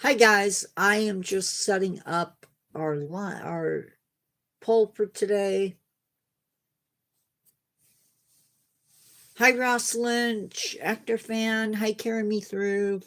Hi guys, I am just setting up our poll for today. Hi Ross Lynch, actor fan. Hi carrying me through.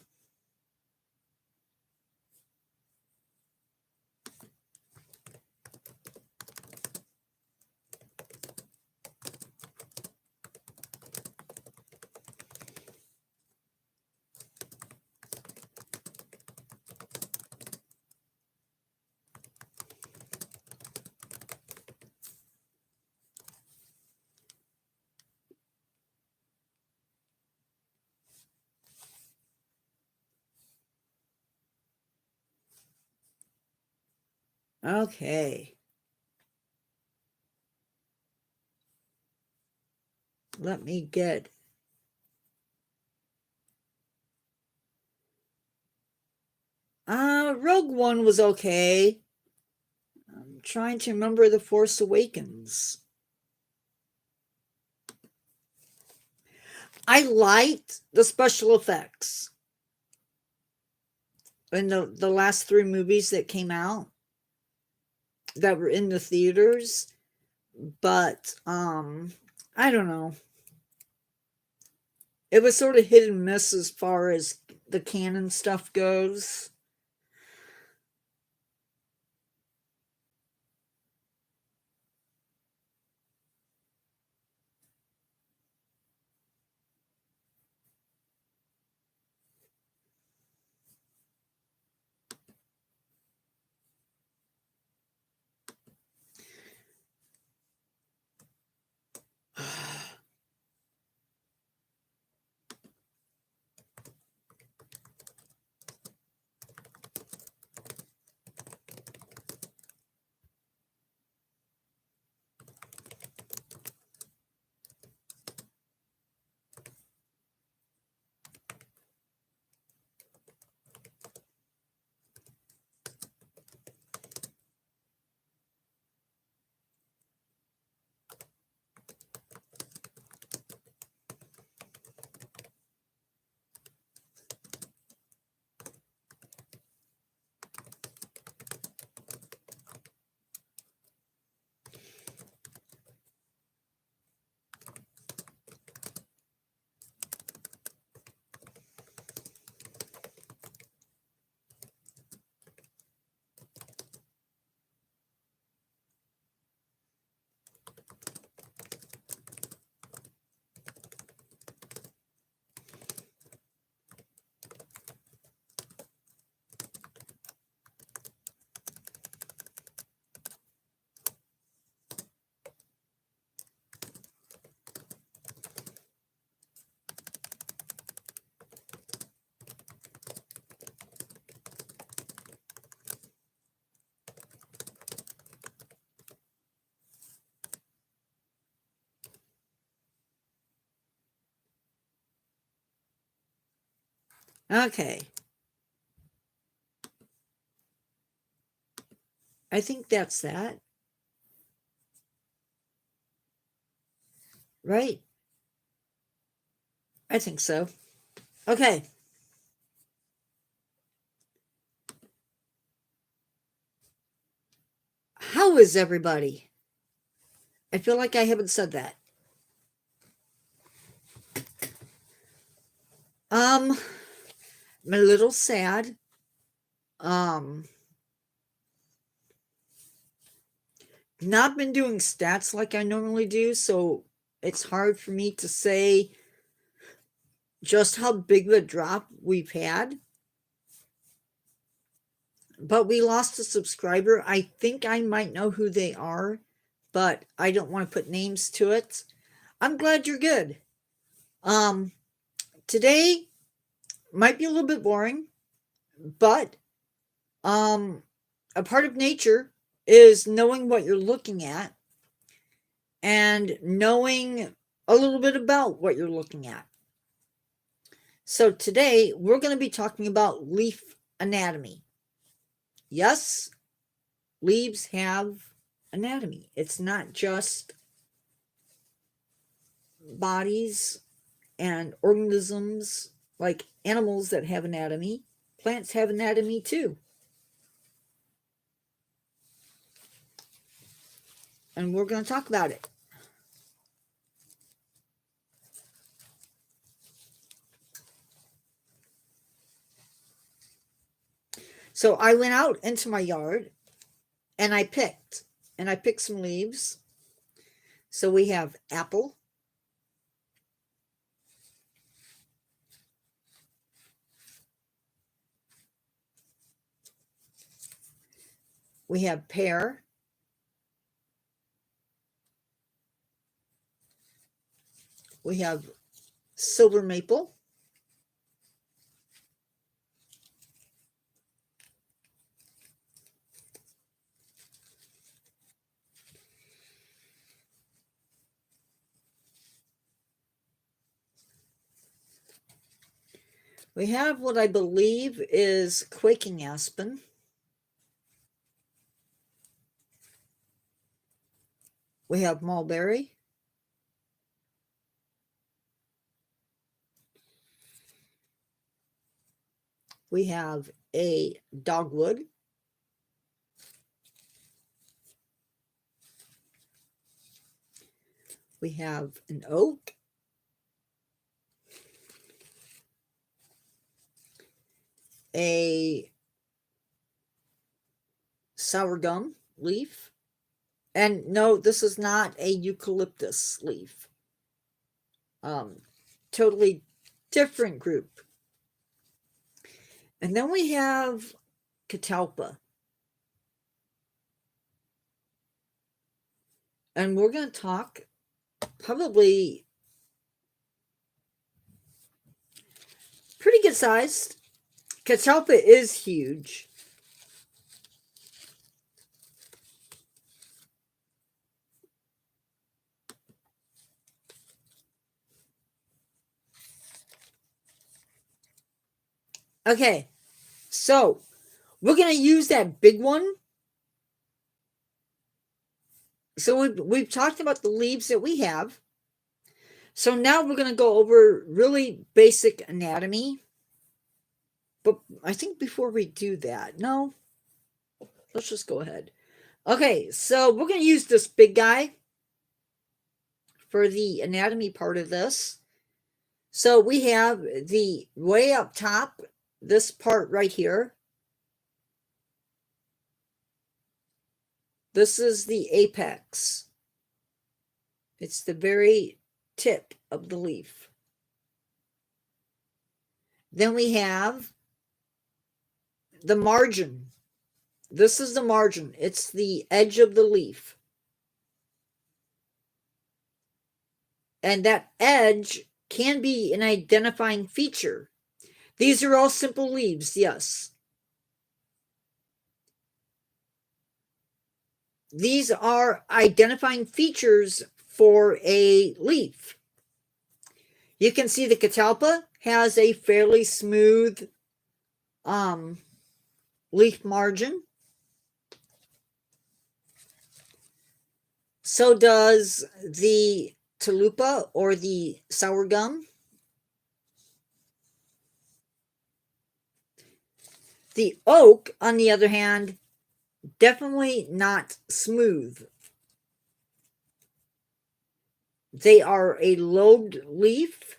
Okay. Let me get Rogue One was okay. I'm trying to remember The Force Awakens. I liked the special effects in the last three movies that came out that were in the theaters, but I don't know. It was sort of hit and miss as far as the canon stuff goes. Okay. I think that's that. Right? I think so. Okay. How is everybody? I feel like I haven't said that. I'm a little sad. Um, not been doing stats like I normally do, so it's hard for me to say just how big of a drop we've had. But we lost a subscriber. I think I might know who they are, but I don't want to put names to it. I'm glad you're good. Um, Today might be a little bit boring, but um, a part of nature is knowing what you're looking at and knowing a little bit about what you're looking at. So today we're going to be talking about leaf anatomy. Yes, leaves have anatomy. It's not just bodies and organisms like animals that have anatomy. plants have anatomy too. And we're going to talk about it. So I went out into my yard and I picked some leaves. So we have apple, we have pear, we have silver maple, we have what I believe is quaking aspen, we have mulberry, we have a dogwood, we have an oak, a sour gum leaf, and no, this is not a eucalyptus leaf. Totally different group. And then we have catalpa. And we're going to talk probably pretty good sized. Catalpa is huge. Okay, so we're going to use that big one. So we've talked about the leaves that we have. So now we're going to go over really basic anatomy. But I think before we do that, no, let's just go ahead. Okay, so we're going to use this big guy for the anatomy part of this. So we have the way up top, this part right here. This is the apex. It's the very tip of the leaf. Then we have the margin. This is the margin. It's the edge of the leaf. And that edge can be an identifying feature. These are all simple leaves, yes. These are identifying features for a leaf. You can see the catalpa has a fairly smooth leaf margin. So does the tulipa or the sour gum. The oak, on the other hand, definitely not smooth. They are a lobed leaf.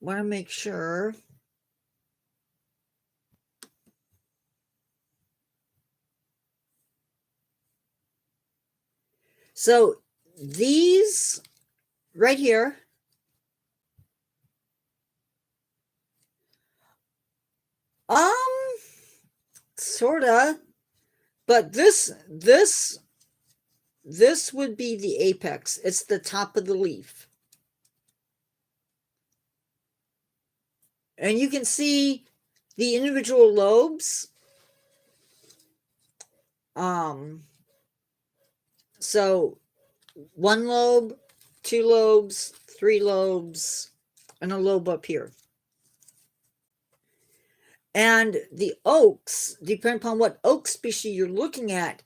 Want to make sure. So these right here sorta, but this would be the apex. It's the top of the leaf. And you can see the individual lobes. So 1 lobe, 2 lobes, 3 lobes, and a lobe up here. And the oaks, depending upon what oak species you're looking at,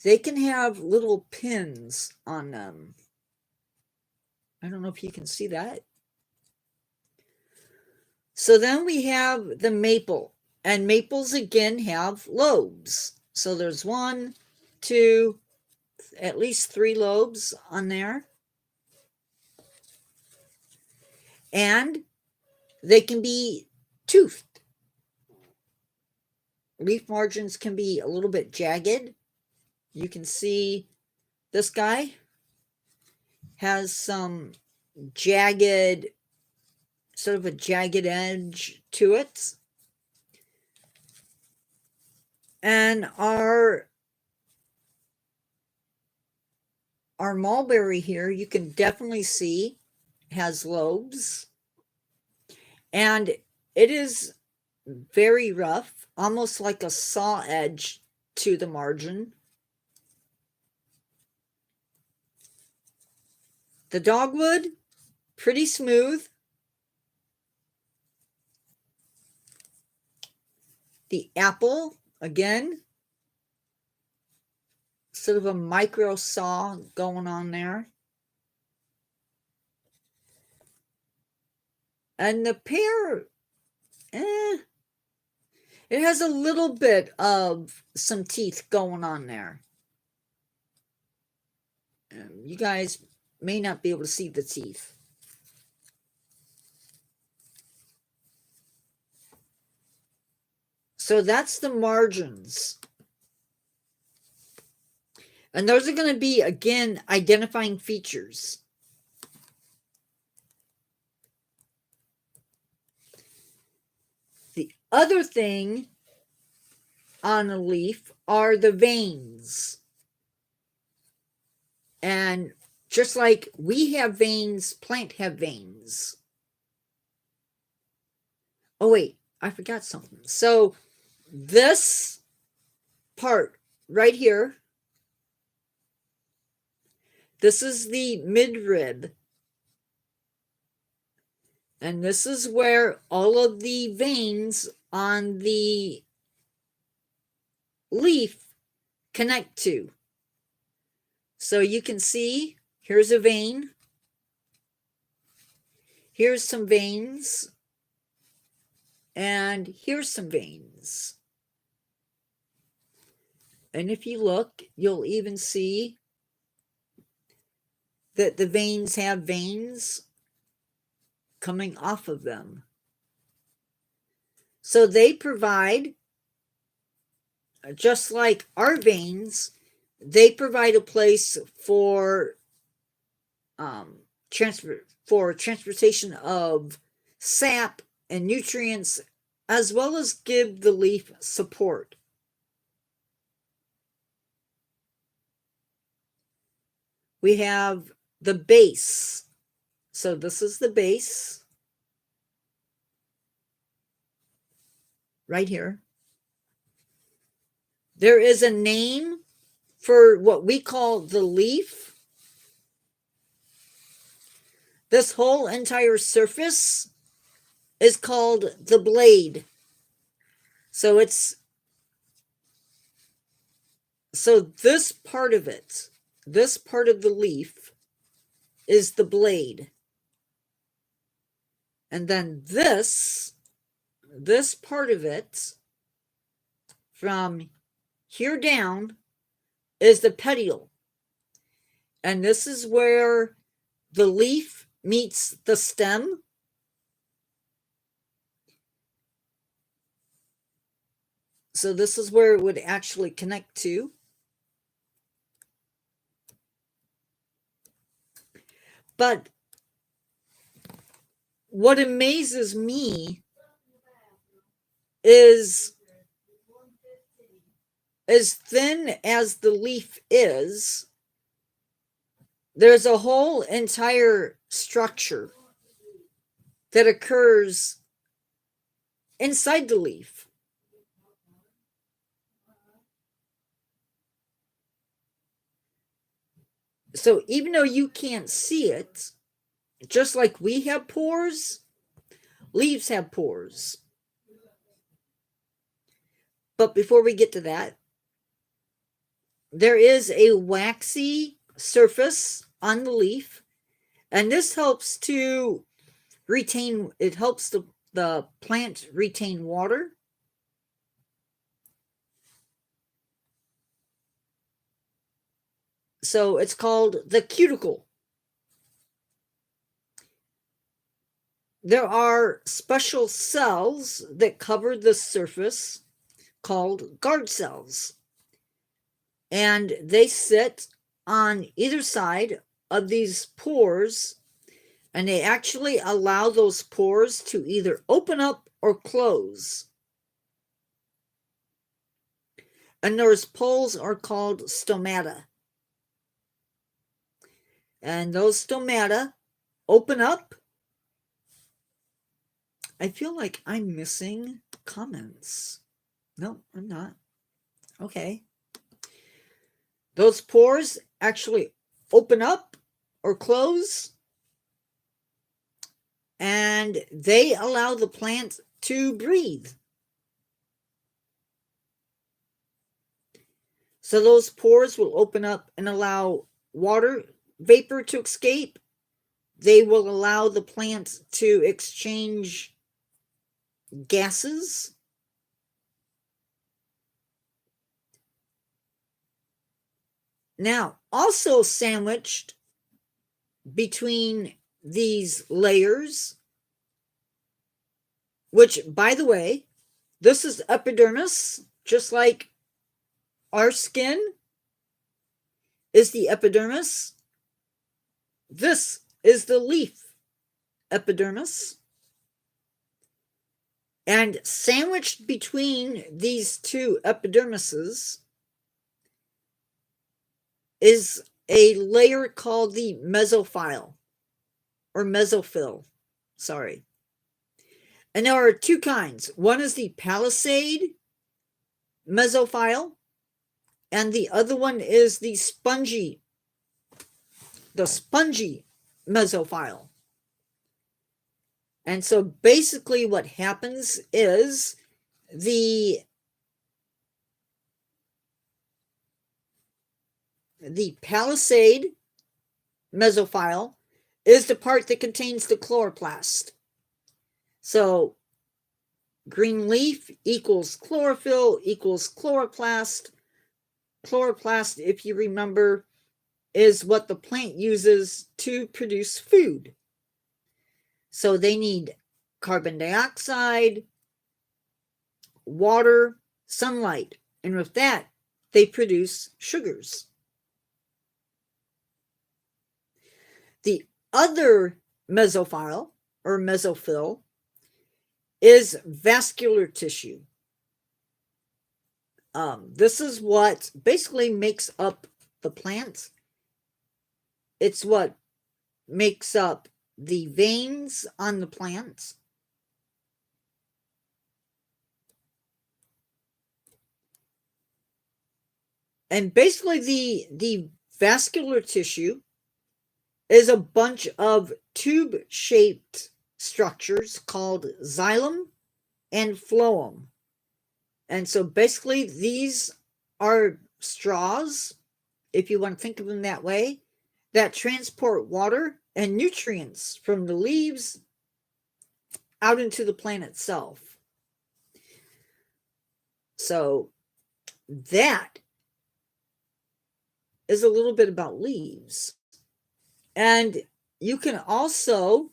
they can have little pins on them. I don't know if you can see that. So then we have the maple, and maples again have lobes. So there's 1, 2, at least 3 lobes on there. And they can be toothed. Leaf margins can be a little bit jagged. You can see this guy has some jagged, sort of a jagged edge to it. And our mulberry here, you can definitely see has lobes. And it is very rough, almost like a saw edge to the margin. The dogwood, pretty smooth. The apple, again, sort of a micro saw going on there. And the pear, it has a little bit of some teeth going on there. You guys may not be able to see the teeth. So that's the margins. And those are going to be, again, identifying features. The other thing on a leaf are the veins. And just like we have veins, plants have veins. Oh, wait, I forgot something. So this part right here, this is the midrib. And this is where all of the veins on the leaf connect to. So you can see, here's a vein. Here's some veins. And here's some veins. And if you look, you'll even see that the veins have veins coming off of them. So they provide, just like our veins, they provide a place for transportation of sap and nutrients, as well as give the leaf support. We have the base. So this is the base right here. There is a name for what we call the leaf. This whole entire surface is called the blade. So this part of it, this part of the leaf is the blade. And then this part of it, from here down, is the petiole. And this is where the leaf meets the stem. So this is where it would actually connect to. But what amazes me is, as thin as the leaf is, there's a whole entire structure that occurs inside the leaf. So even though you can't see it, just like we have pores, leaves have pores. But before we get to that, there is a waxy surface on the leaf, and this helps to retain, it helps the plant retain water. So it's called the cuticle. There are special cells that cover the surface called guard cells, and they sit on either side of these pores, and they actually allow those pores to either open up or close. And those poles are called stomata. And those stomata open up. I feel like I'm missing comments. No, I'm not. Okay. Those pores actually open up or close, and they allow the plant to breathe. So those pores will open up and allow water vapor to escape. They will allow the plant to exchange gases. Now, also sandwiched between these layers, which, by the way, this is epidermis, just like our skin is the epidermis. This is the leaf epidermis. And sandwiched between these two epidermises is a layer called the mesophyll, or mesophyll, sorry. And there are two kinds. One is the palisade mesophyll, and the other one is the spongy mesophyll. And so basically what happens is the palisade mesophyll is the part that contains the chloroplast. So green leaf equals chlorophyll equals chloroplast. Chloroplast, if you remember, is what the plant uses to produce food. So they need carbon dioxide, water, sunlight, and with that, they produce sugars. The other mesophyll, or mesophyll, is vascular tissue. This is what basically makes up the plant. It's what makes up the veins on the plant. And basically the vascular tissue is a bunch of tube-shaped structures called xylem and phloem. And so basically these are straws, if you want to think of them that way, that transport water and nutrients from the leaves out into the plant itself. So that is a little bit about leaves. And you can also,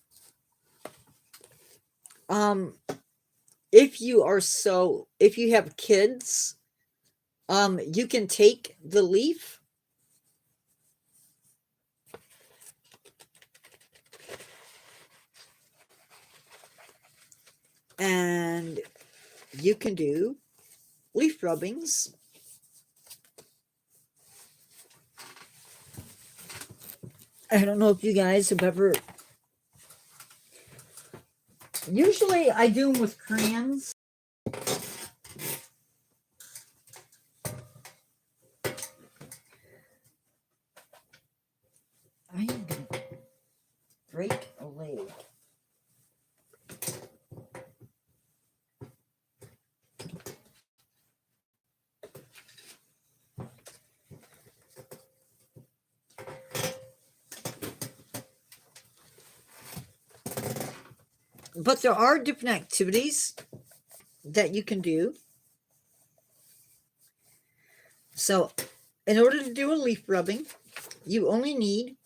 if you have kids, you can take the leaf and you can do leaf rubbings. I don't know if you guys have ever, usually I do them with crayons. break a leg. But there are different activities that you can do. So, in order to do a leaf rubbing, you only need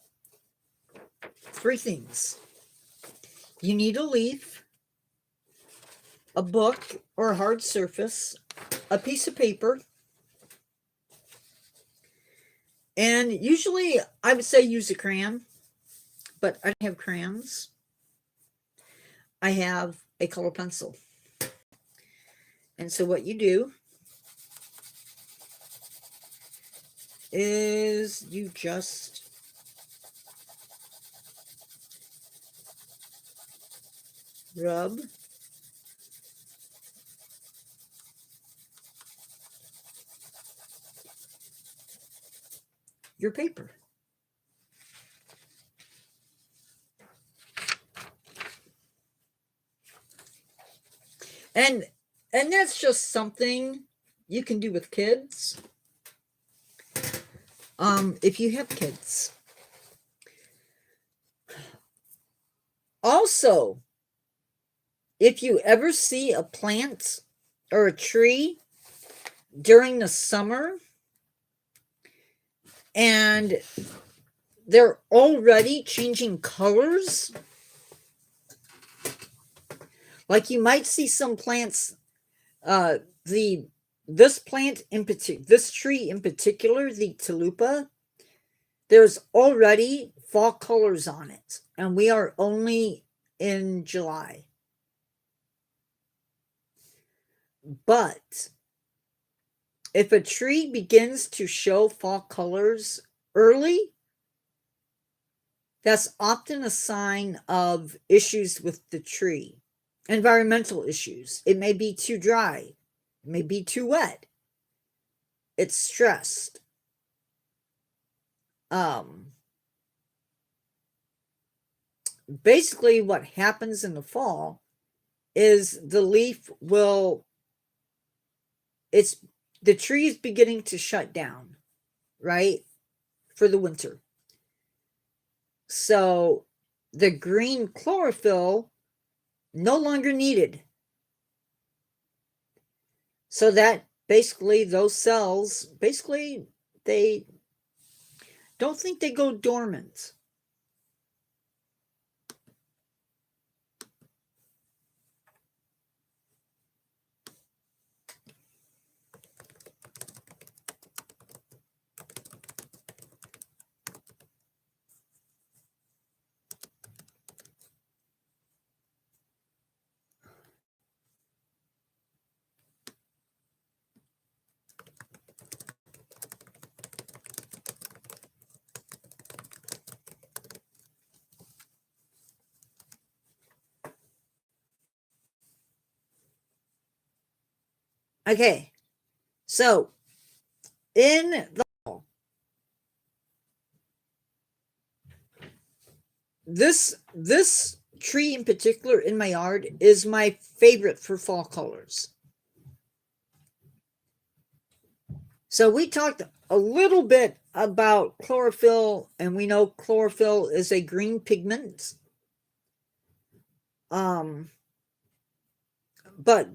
3 things. You need a leaf, a book or a hard surface, a piece of paper, and usually I would say use a crayon, but I don't have crayons. I have a color pencil. And so what you do is you just rub your paper. And that's just something you can do with kids. If you have kids. Also, if you ever see a plant or a tree during the summer and they're already changing colors, like you might see some plants, this plant in particular, this tree in particular, the tulipa, there's already fall colors on it, and we are only in July. But if a tree begins to show fall colors early, that's often a sign of issues with the tree. Environmental issues. It may be too dry. It may be too wet. It's stressed. Basically what happens in the fall is the leaf will, the tree is beginning to shut down, right, for the winter. So the green chlorophyll no longer needed. So that basically those cells, basically they don't think they go dormant. Okay, so in the fall, this tree in particular in my yard is my favorite for fall colors. So we talked a little bit about chlorophyll, and we know chlorophyll is a green pigment. But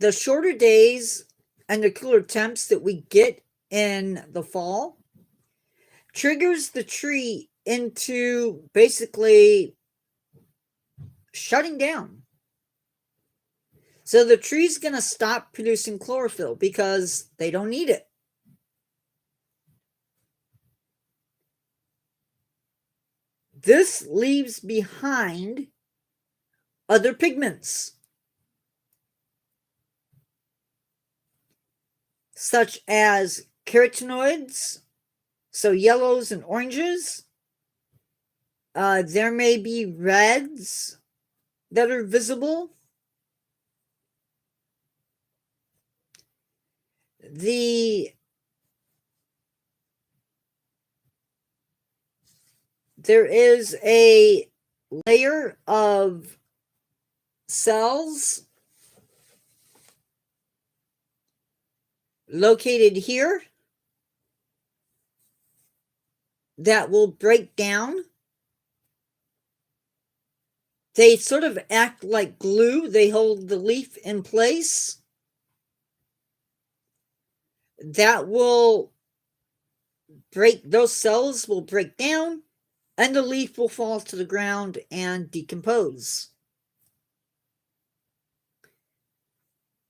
the shorter days and the cooler temps that we get in the fall triggers the tree into basically shutting down. So the tree's going to stop producing chlorophyll because they don't need it. This leaves behind other pigments, such as carotenoids, so yellows and oranges. There may be reds that are visible. There is a layer of cells located here that will break down. They sort of act like glue. They hold the leaf in place. That will break, those cells will break down, and the leaf will fall to the ground and decompose.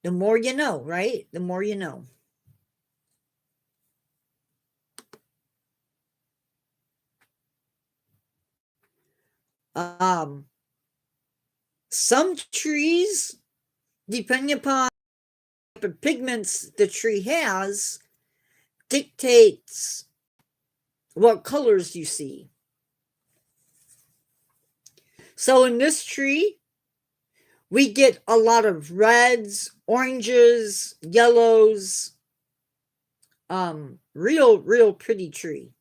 The more you know, right? The more you know. Some trees, depending upon the pigments the tree has, dictates what colors you see. So in this tree, we get a lot of reds, oranges, yellows. Real pretty tree.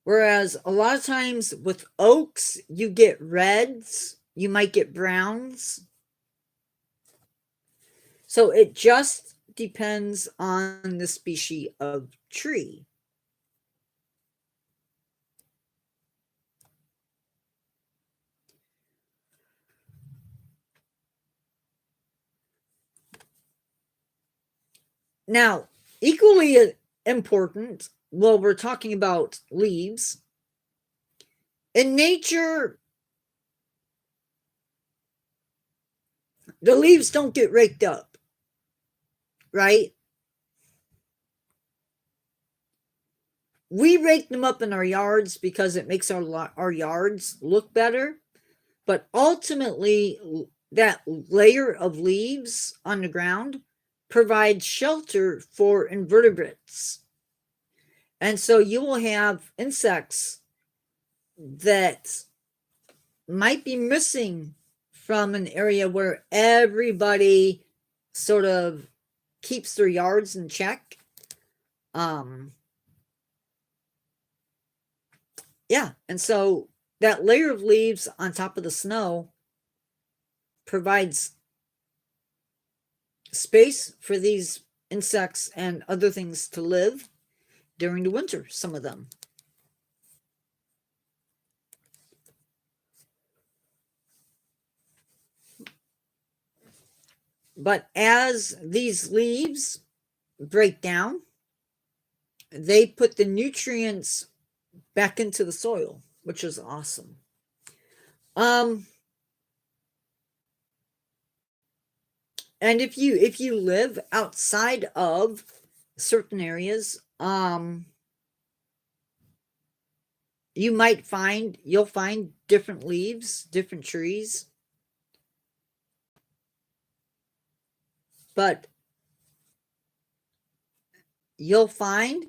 Whereas a lot of times with oaks, you get reds, you might get browns. So it just depends on the species of tree. Now, equally important, while we're talking about leaves, in nature, the leaves don't get raked up, right? We rake them up in our yards because it makes our yards look better. But ultimately, that layer of leaves on the ground provides shelter for invertebrates. And so you will have insects that might be missing from an area where everybody sort of keeps their yards in check. Yeah, and so that layer of leaves on top of the snow provides space for these insects and other things to live during the winter, some of them. But as these leaves break down, they put the nutrients back into the soil, which is awesome. And if you live outside of certain areas, you'll find different leaves, different trees. But you'll find,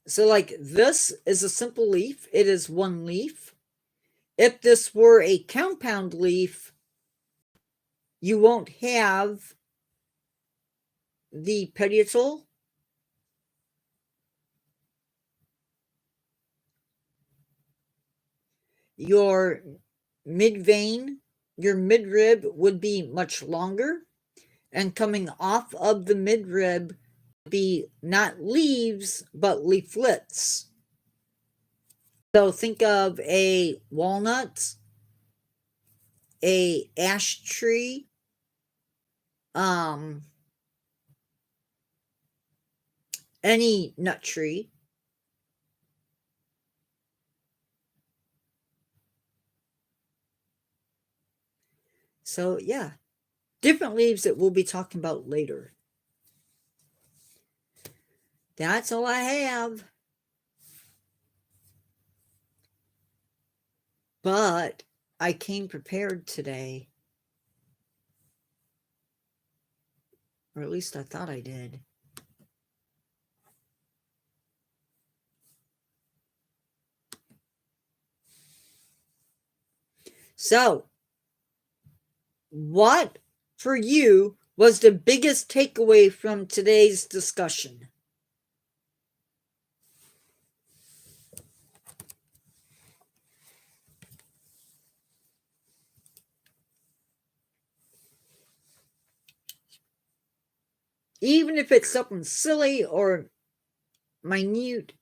so like this is a simple leaf. It is one leaf. If this were a compound leaf, you won't have the pedicel. Your mid-vein, your midrib would be much longer, and coming off of the midrib be not leaves, but leaflets. So think of a walnut, a ash tree, any nut tree. So yeah, different leaves that we'll be talking about later. That's all I have. But I came prepared today. Or at least I thought I did. So, what for you was the biggest takeaway from today's discussion? even if it's something silly or minute.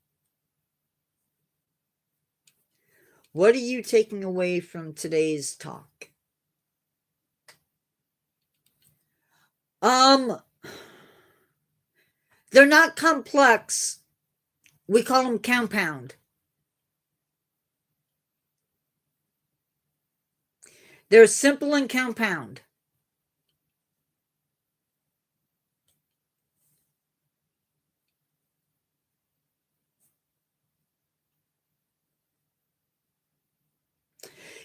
What are you taking away from today's talk? They're not complex. We call them compound. They're simple and compound.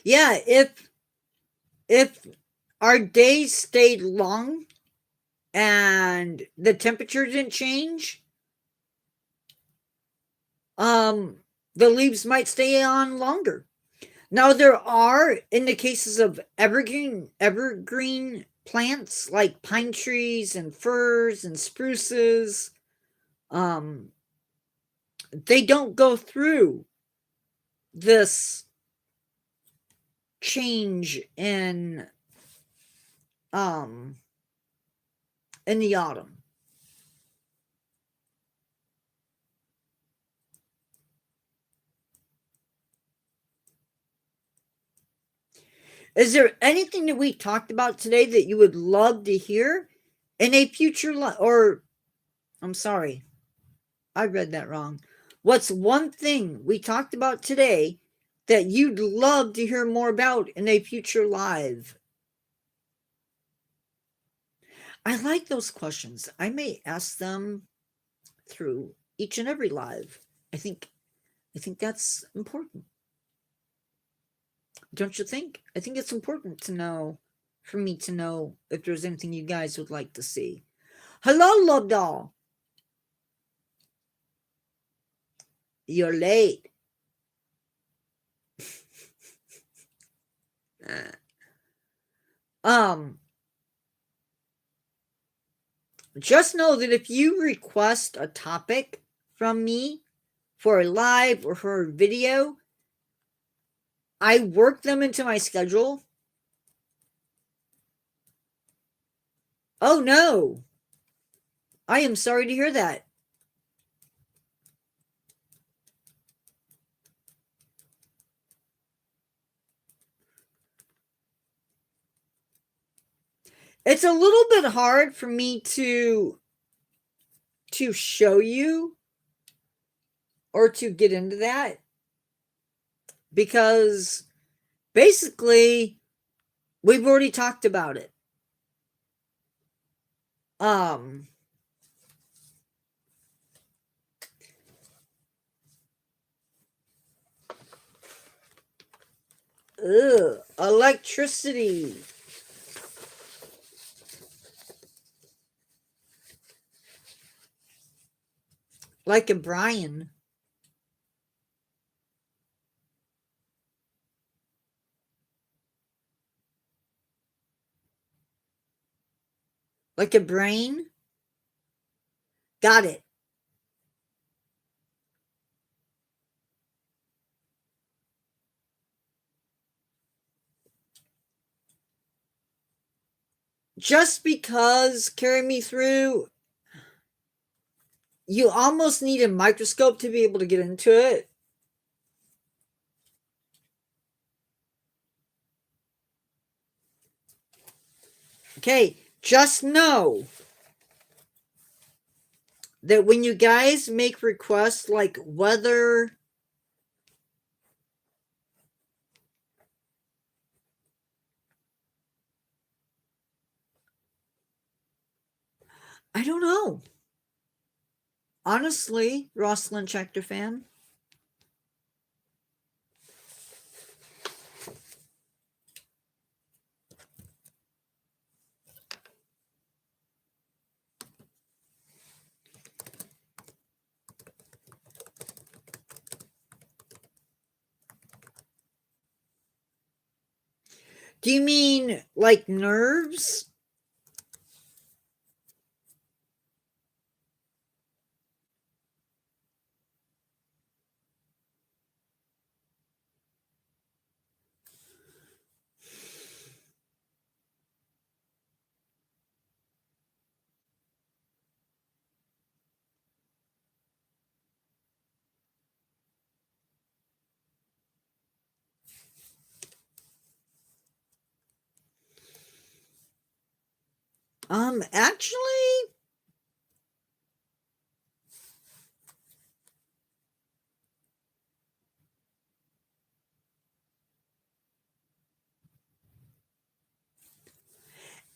Yeah, if our days stayed long and the temperature didn't change, the leaves might stay on longer. Now there are, in the cases of evergreen plants like pine trees and firs and spruces, they don't go through this change in the autumn. Is there anything that we talked about today that you would love to hear in a future or I'm sorry, I read that wrong. What's one thing we talked about today that you'd love to hear more about in a future live? I like those questions. I may ask them through each and every live. I think that's important. Don't you think? I think it's important to know, for me to know if there's anything you guys would like to see. Hello, Love Doll. You're late. Just know that if you request a topic from me for a live or for a video, I work them into my schedule. Oh no. I am sorry to hear that. It's a little bit hard for me to show you or to get into that because basically we've already talked about it. Electricity. Like a Brian. Like a brain. Got it. Just because Carry Me Through, you almost need a microscope to be able to get into it. Okay, just know that when you guys make requests like weather, I don't know. Honestly, Rosalind Schechter fan. Do you mean like nerves?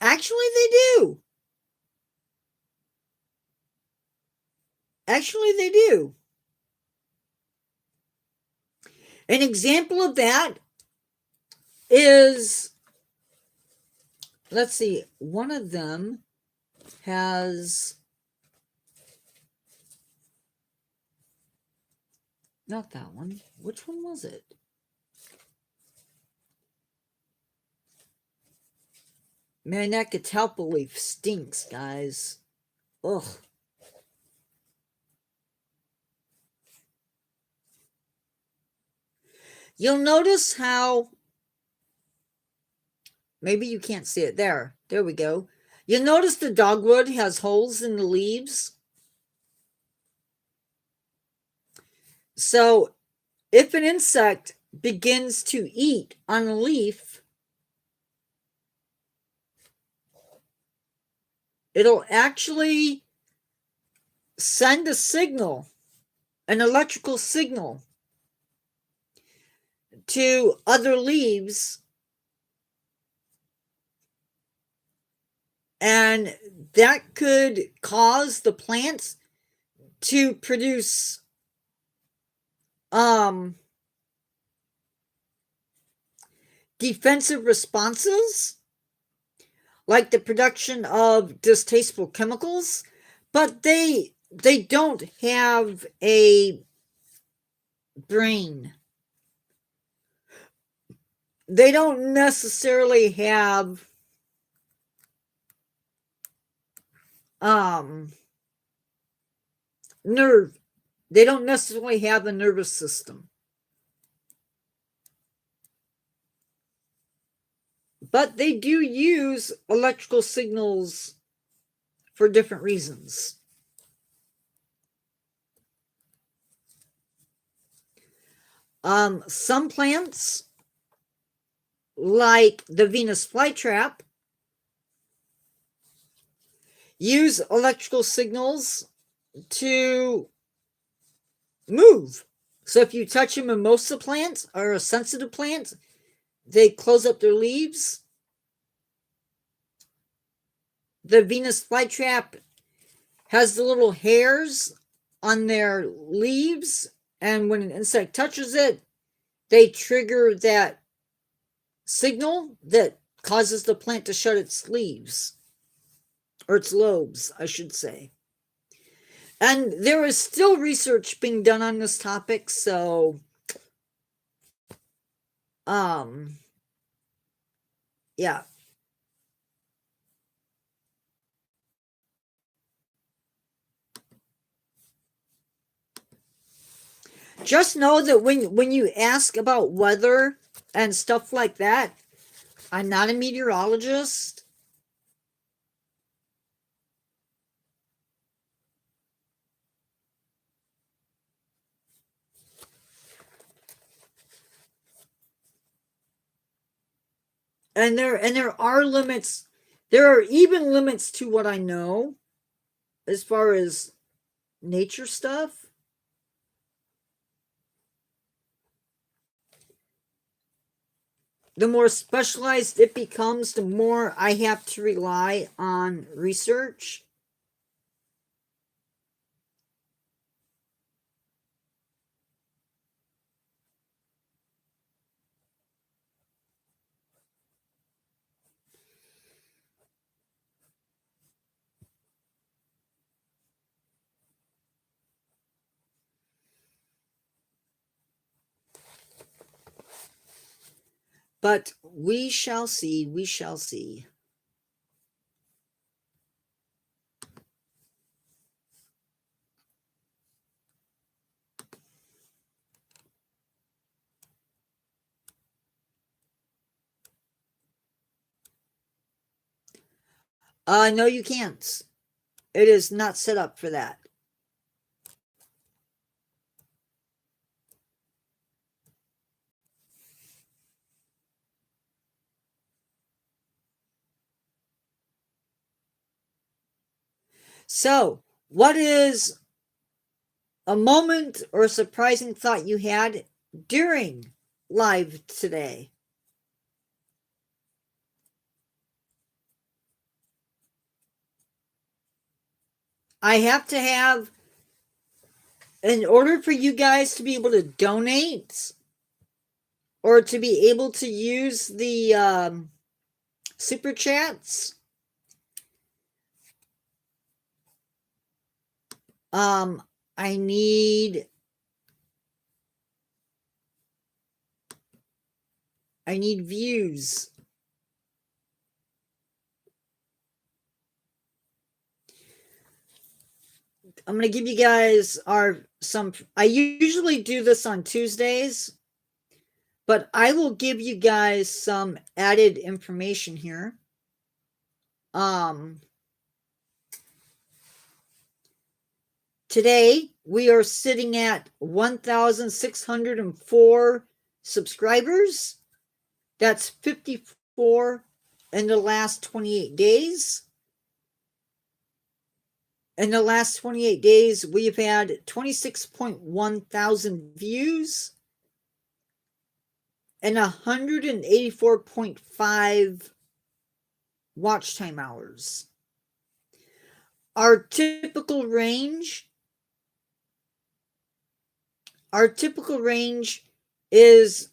Actually, they do. Actually, they do. An example of that is, let's see, one of them has, not that one. Which one was it? Man, that catalpa leaf stinks, guys. Ugh. You'll notice how, maybe you can't see it there. There we go. You'll notice the dogwood has holes in the leaves. So if an insect begins to eat on a leaf, it'll actually send a signal, an electrical signal, to other leaves, and that could cause the plants to produce defensive responses, like the production of distasteful chemicals, but they don't have a brain. They don't necessarily have nerve. They don't necessarily have a nervous system. But they do use electrical signals for different reasons. Some plants, like the Venus flytrap, use electrical signals to move. So if you touch a mimosa plant or a sensitive plant, they close up their leaves. The Venus flytrap has the little hairs on their leaves, and when an insect touches it, they trigger that signal that causes the plant to shut its leaves, or its lobes, I should say. And there is still research being done on this topic, so yeah. Just know that when you ask about weather and stuff like that, I'm not a meteorologist. And there are limits. There are even limits to what I know as far as nature stuff. The more specialized it becomes, the more I have to rely on research. But we shall see. We shall see. No, you can't. It is not set up for that. So, what is a moment or a surprising thought you had during live today? I have to have, in order for you guys to be able to donate or to be able to use the super chats, I need views. I'm going to give you guys I usually do this on Tuesdays, but I will give you guys some added information here. Today we are sitting at 1,604 subscribers. That's 54 in the last 28 days. In the last 28 days, we've had 26.1 thousand views and 184.5 watch time hours. Our typical range is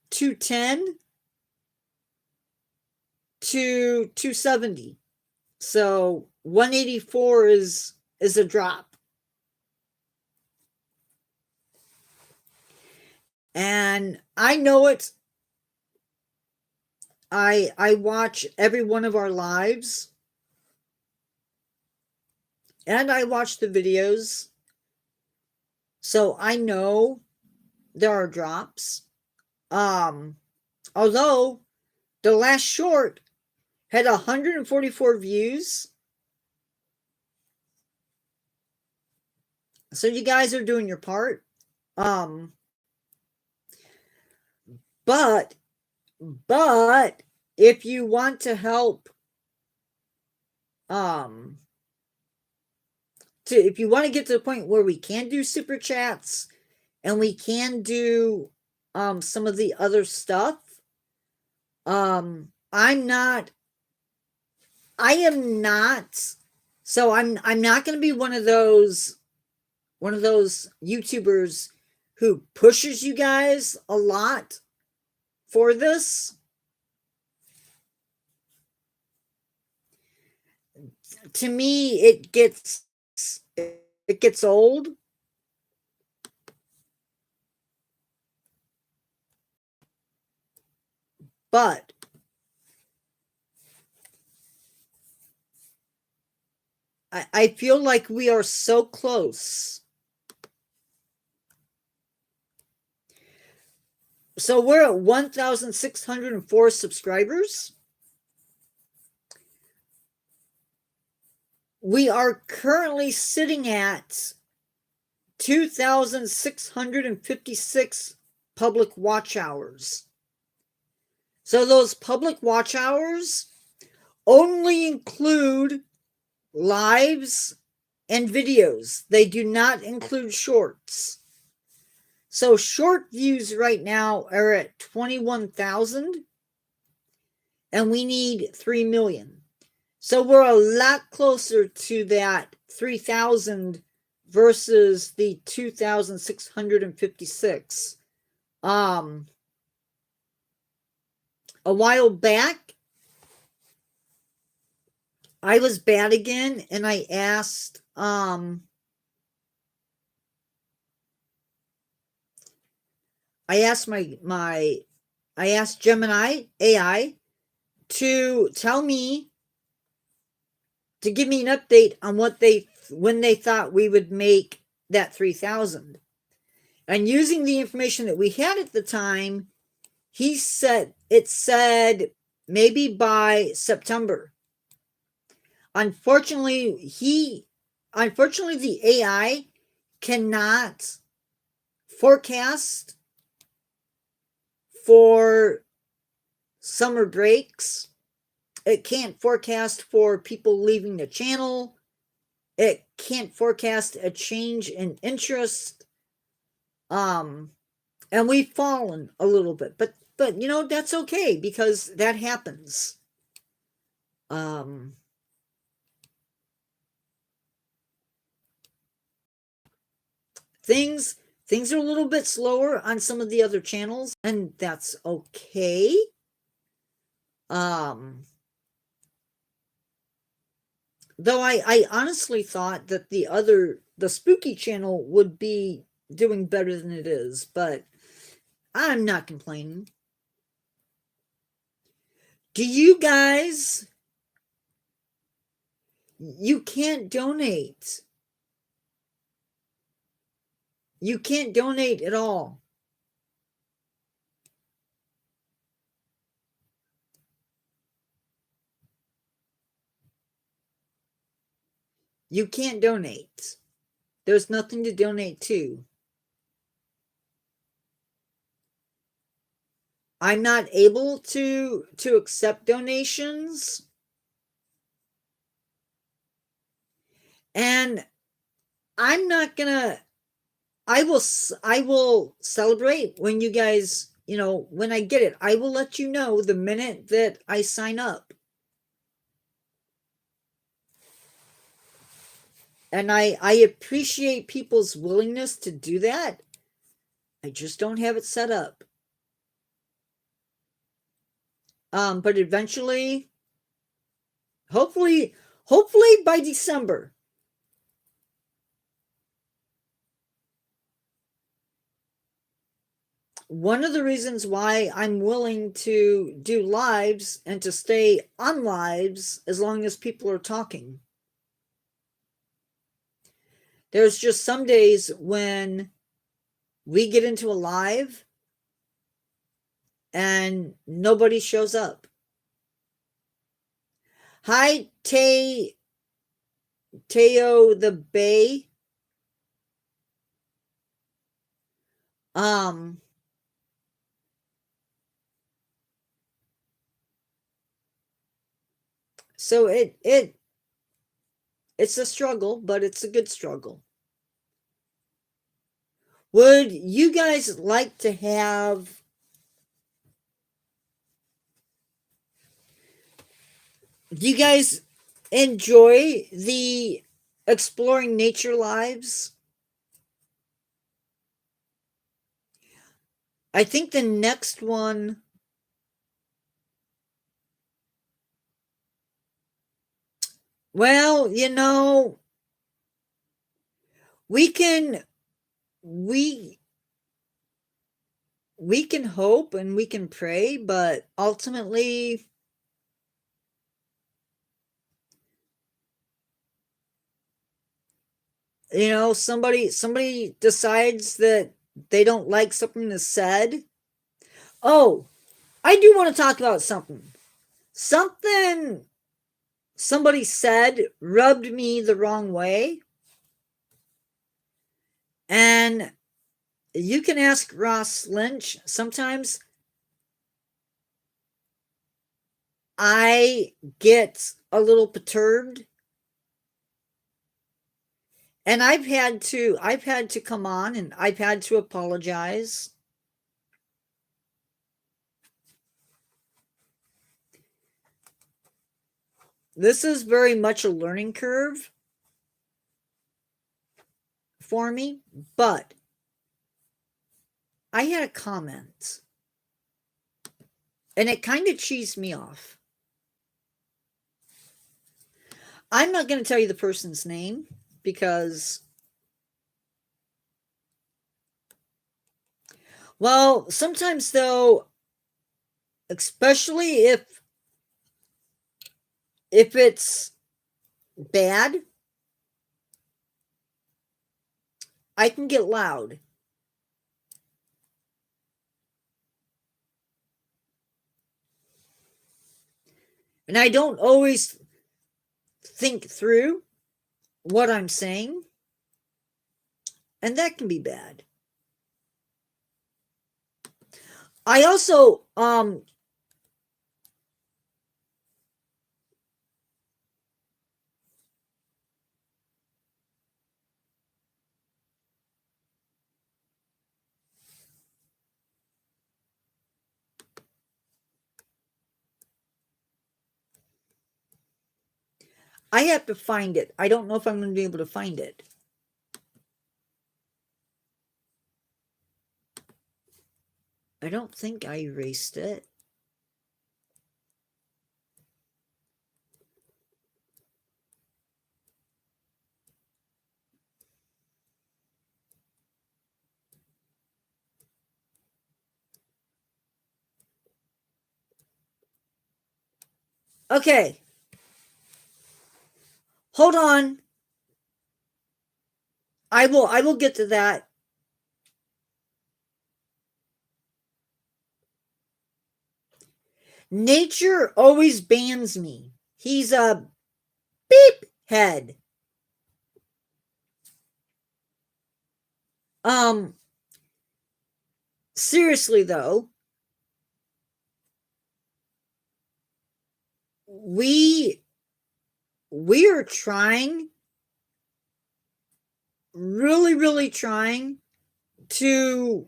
210 to 270. So 184 is a drop. And I know it. I watch every one of our lives. And I watch the videos. So I know there are drops. Although the last short had 144 views. So you guys are doing your part. But if you want to help, if you want to get to the point where we can do super chats and we can do some of the other stuff, I'm not going to be one of those YouTubers who pushes you guys a lot for this. To me, it gets old. But I feel like we are so close. So we're at 1,604 subscribers. We are currently sitting at 2,656 public watch hours. So those public watch hours only include lives and videos. They do not include shorts. So short views right now are at 21,000 and we need 3 million. So we're a lot closer to that 3,000 versus the 2,656. A while back, I was bad again, and I asked Gemini AI to tell me, to give me an update on when they thought we would make that 3,000. And using the information that we had at the time, it said maybe by September. Unfortunately, the AI cannot forecast for summer breaks. It can't forecast for people leaving the channel. it can't forecast a change in interest. And we've fallen a little bit, but you know, that's okay because that happens. Things are a little bit slower on some of the other channels, and that's okay. Though I honestly thought that the spooky channel would be doing better than it is, but I'm not complaining. Do you guys, you can't donate. You can't donate at all. You can't donate. There's nothing to donate to. I'm not able to accept donations. And I'm not gonna, I will celebrate when you guys, you know, when I get it. I will let you know the minute that I sign up. And I appreciate people's willingness to do that. I just don't have it set up. But eventually, hopefully by December. One of the reasons why I'm willing to do lives and to stay on lives as long as people are talking. There's just some days when we get into a live and nobody shows up. Hi, Teo the Bay. So it's a struggle, but it's a good struggle. Would you guys like to have do you guys enjoy the exploring nature lives? I think the next one, well, you know, we can hope and we can pray, but ultimately you know, somebody decides that they don't like something that's said. Oh, I do want to talk about something. Something somebody said rubbed me the wrong way. And you can ask Ross Lynch. Sometimes I get a little perturbed. And I've had to come on and I've had to apologize. This is very much a learning curve for me, but I had a comment and it kind of cheesed me off. I'm not going to tell you the person's name because, well, sometimes though, especially if it's bad, I can get loud. And I don't always think through what I'm saying. And that can be bad. I also I have to find it. I don't know if I'm going to be able to find it. I don't think I erased it. Okay. Hold on. I will get to that. Nature always bans me. He's a beep head. Seriously though, we are trying, really trying to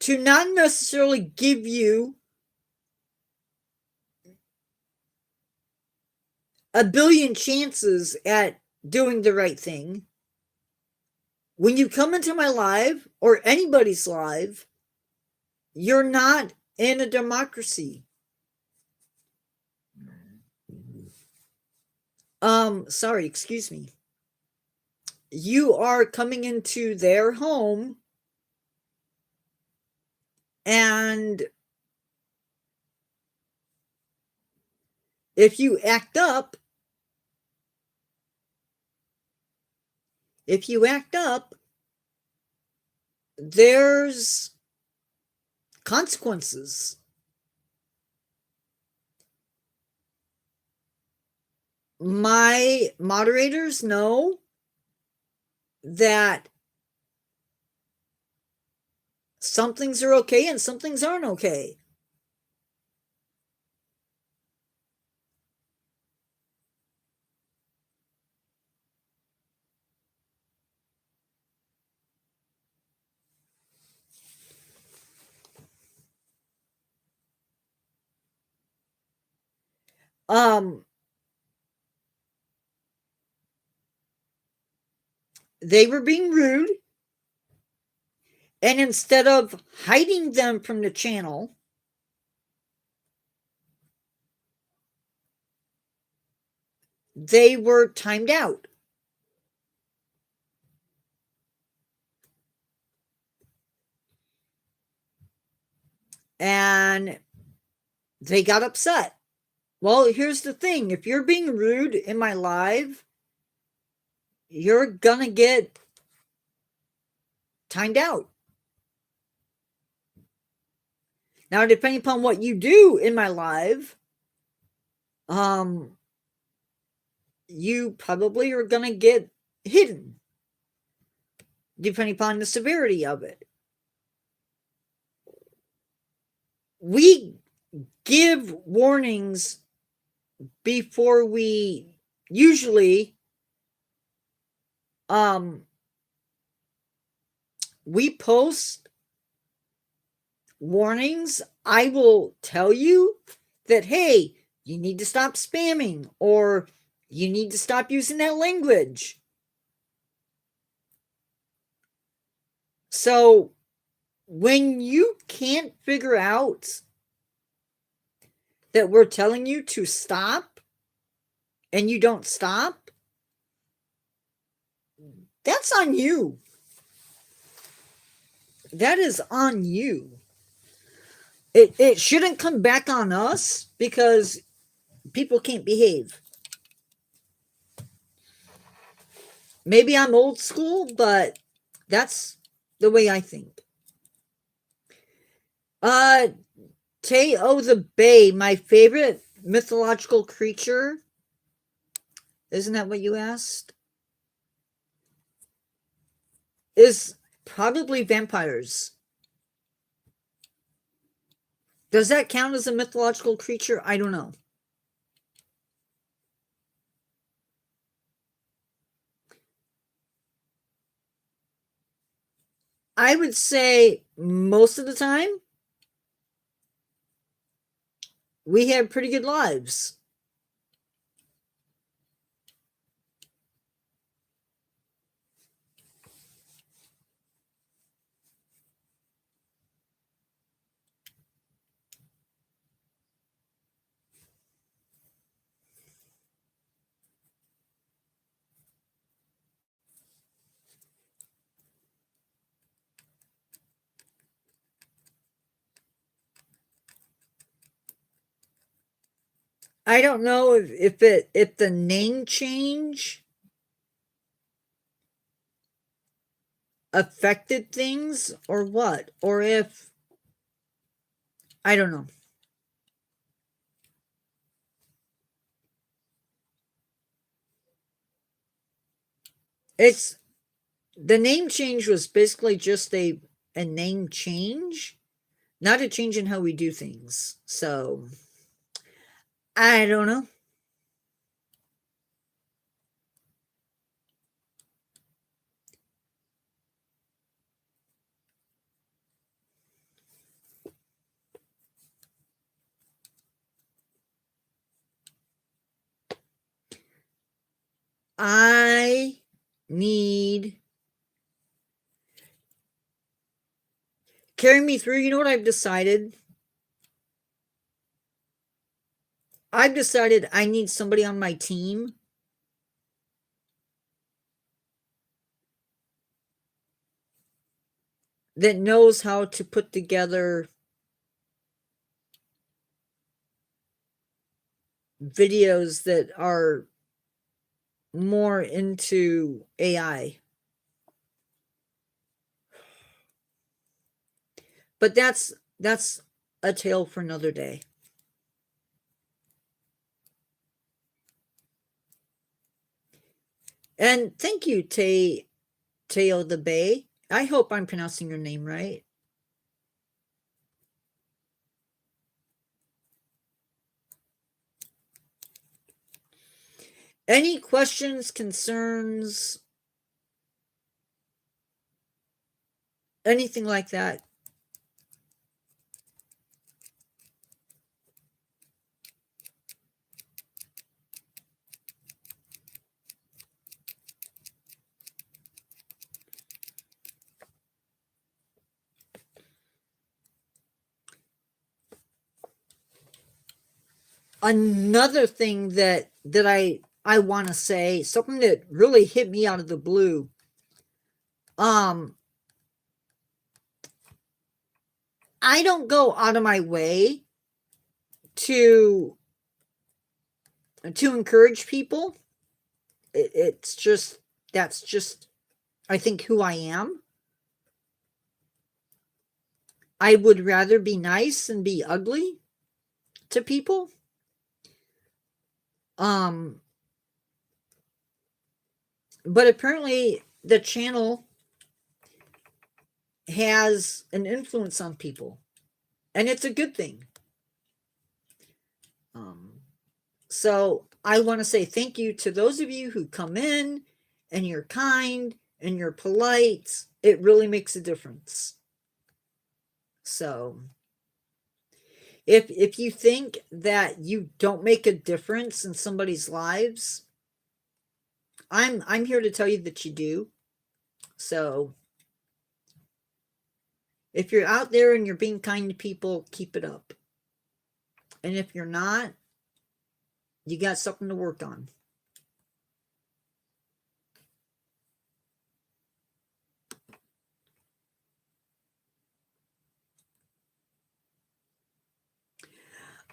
not necessarily give you a billion chances at doing the right thing. When you come into my live or anybody's live, you're not in a democracy. Sorry, excuse me. You are coming into their home, and if you act up, there's consequences. My moderators know that some things are okay and some things aren't okay. They were being rude, and instead of hiding them from the channel, they were timed out. And they got upset. Well, here's the thing. If you're being rude in my live, you're gonna get timed out. Now, depending upon what you do in my live, you probably are gonna get hidden, depending upon the severity of it. We give warnings before we usually we post warnings. I will tell you that, hey, you need to stop spamming, or you need to stop using that language. So when you can't figure out that we're telling you to stop and you don't stop, that's on you. That is on you. It shouldn't come back on us because people can't behave. Maybe I'm old school, but that's the way I think. Te-O the Bay, my favorite mythological creature. Isn't that what you asked? Is probably vampires. Does that count as a mythological creature? I don't know. I would say most of the time we have pretty good lives. I don't know if the name change affected things or what, or if I don't know. It's the name change was basically just a name change, not a change in how we do things. So I don't know. I need carry me through. You know what I've decided? I've decided I need somebody on my team that knows how to put together videos that are more into AI. But that's a tale for another day. And thank you, Teo the Bay. I hope I'm pronouncing your name right. Any questions, concerns, anything like that? Another thing that I want to say, something that really hit me out of the blue. I don't go out of my way to encourage people. It's just that's just I think who I am. I would rather be nice than be ugly to people. Um but apparently the channel has an influence on people, and it's a good thing. So I want to say thank you to those of you who come in and you're kind and you're polite. It really makes a difference. So if you think that you don't make a difference in somebody's lives, I'm here to tell you that you do. So if you're out there and you're being kind to people, keep it up. And if you're not, you got something to work on.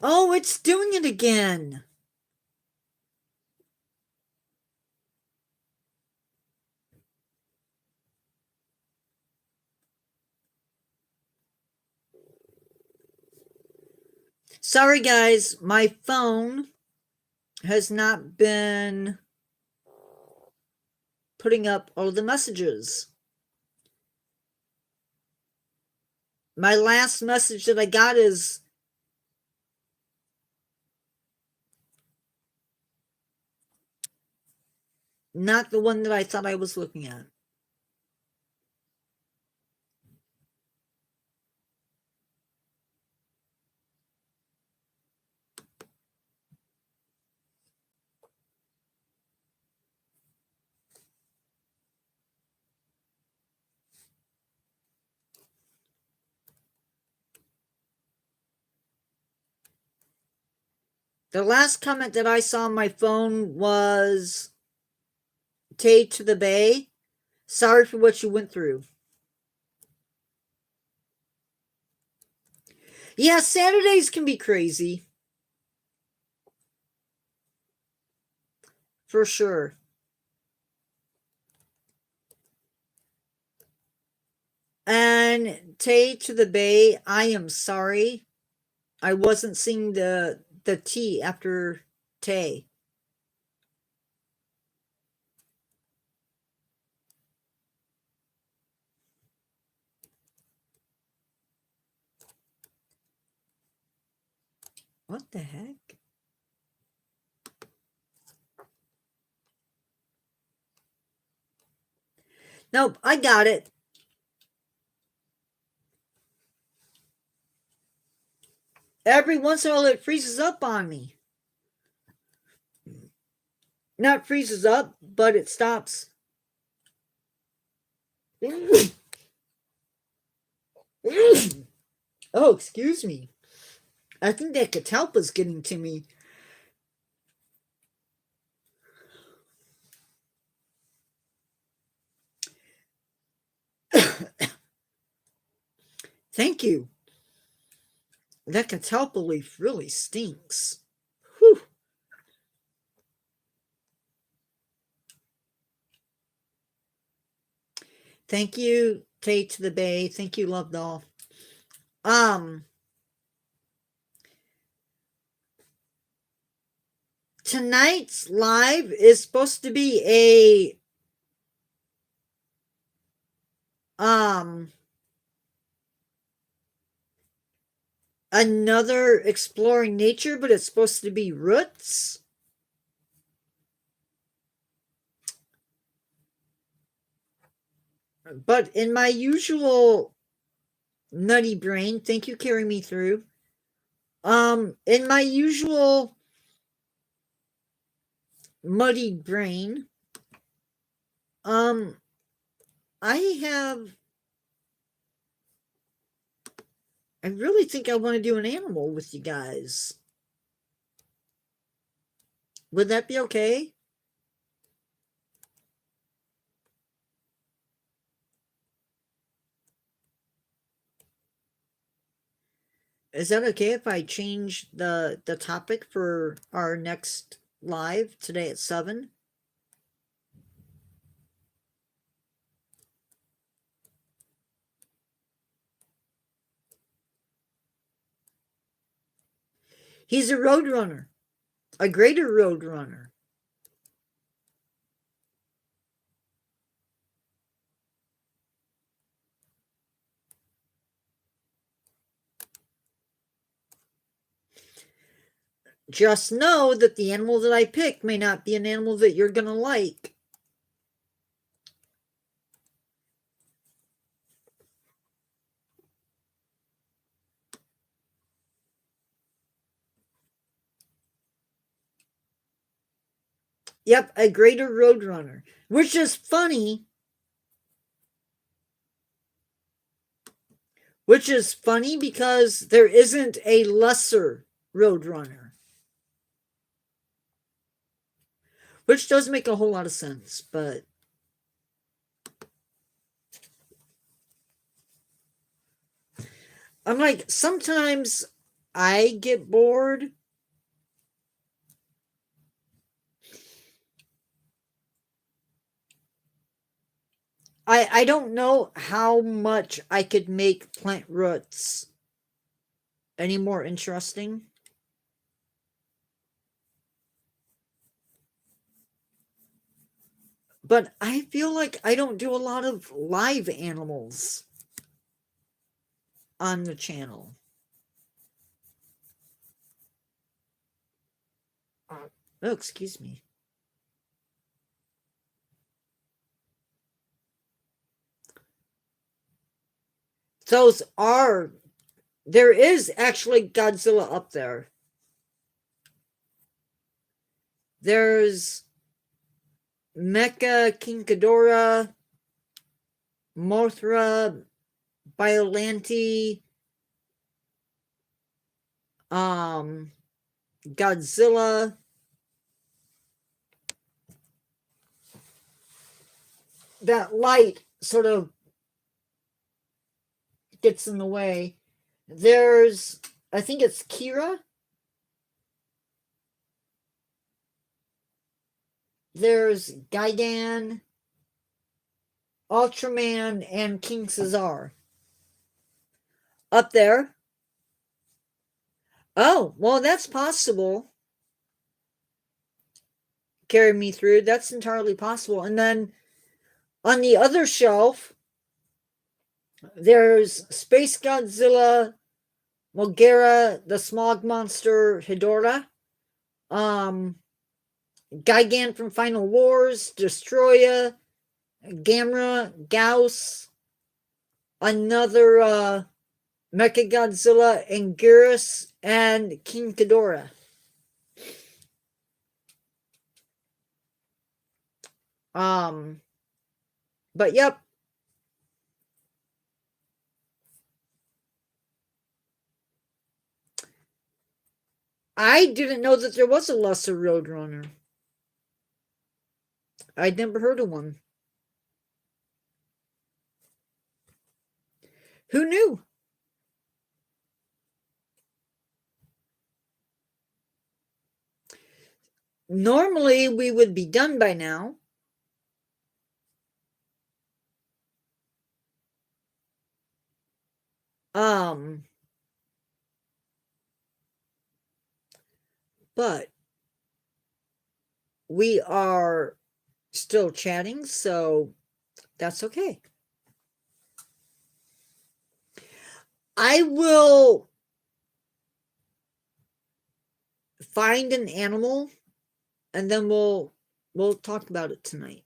Oh, it's doing it again. Sorry, guys. My phone has not been putting up all the messages. My last message that I got is not the one that I thought I was looking at. The last comment that I saw on my phone was Tay to the Bay. Sorry for what you went through. Yeah, Saturdays can be crazy. for sure. And Tay to the Bay, I am sorry. I wasn't seeing the T after Tay. What the heck? Nope, I got it. Every once in a while it freezes up on me. Not freezes up, but it stops. Oh, excuse me. I think that catalpa's getting to me. Thank you. That catalpa leaf really stinks. Whew. Thank you, Tay to the Bay. Thank you, Love Doll. Tonight's live is supposed to be a another exploring nature, but it's supposed to be roots. But in my usual nutty brain, thank you, carry me through. In my usual muddy brain, I really think I want to do an animal with you guys. Would that be okay? Is that okay if I change the topic for our next live today at 7? He's a roadrunner, a greater roadrunner. Just know that the animal that I pick may not be an animal that you're going to like. Yep, a greater roadrunner, which is funny. Which is funny because there isn't a lesser roadrunner. Which does make a whole lot of sense, but I'm like, sometimes I get bored. I don't know how much I could make plant roots any more interesting. But I feel like I don't do a lot of live animals on the channel. Oh, excuse me. There is actually Godzilla up there. There's Mecha King Ghidorah, Mothra, Biollante, Godzilla. That light sort of gets in the way. There's, I think it's Kira. there's Gaidan, Ultraman, and King Caesar. Up there. Oh, well, that's possible. Carry me through. That's entirely possible. And then on the other shelf, there's Space Godzilla, Mogera, the Smog Monster, Hedorah, Gigan from Final Wars, Destroya, Gamera, Gauss, another Mechagodzilla, Anguirus, and King Ghidorah. But yep. I didn't know that there was a lesser Roadrunner. I'd never heard of one. Who knew? Normally, we would be done by now. But we are still chatting, so that's okay. I will find an animal and then we'll talk about it tonight.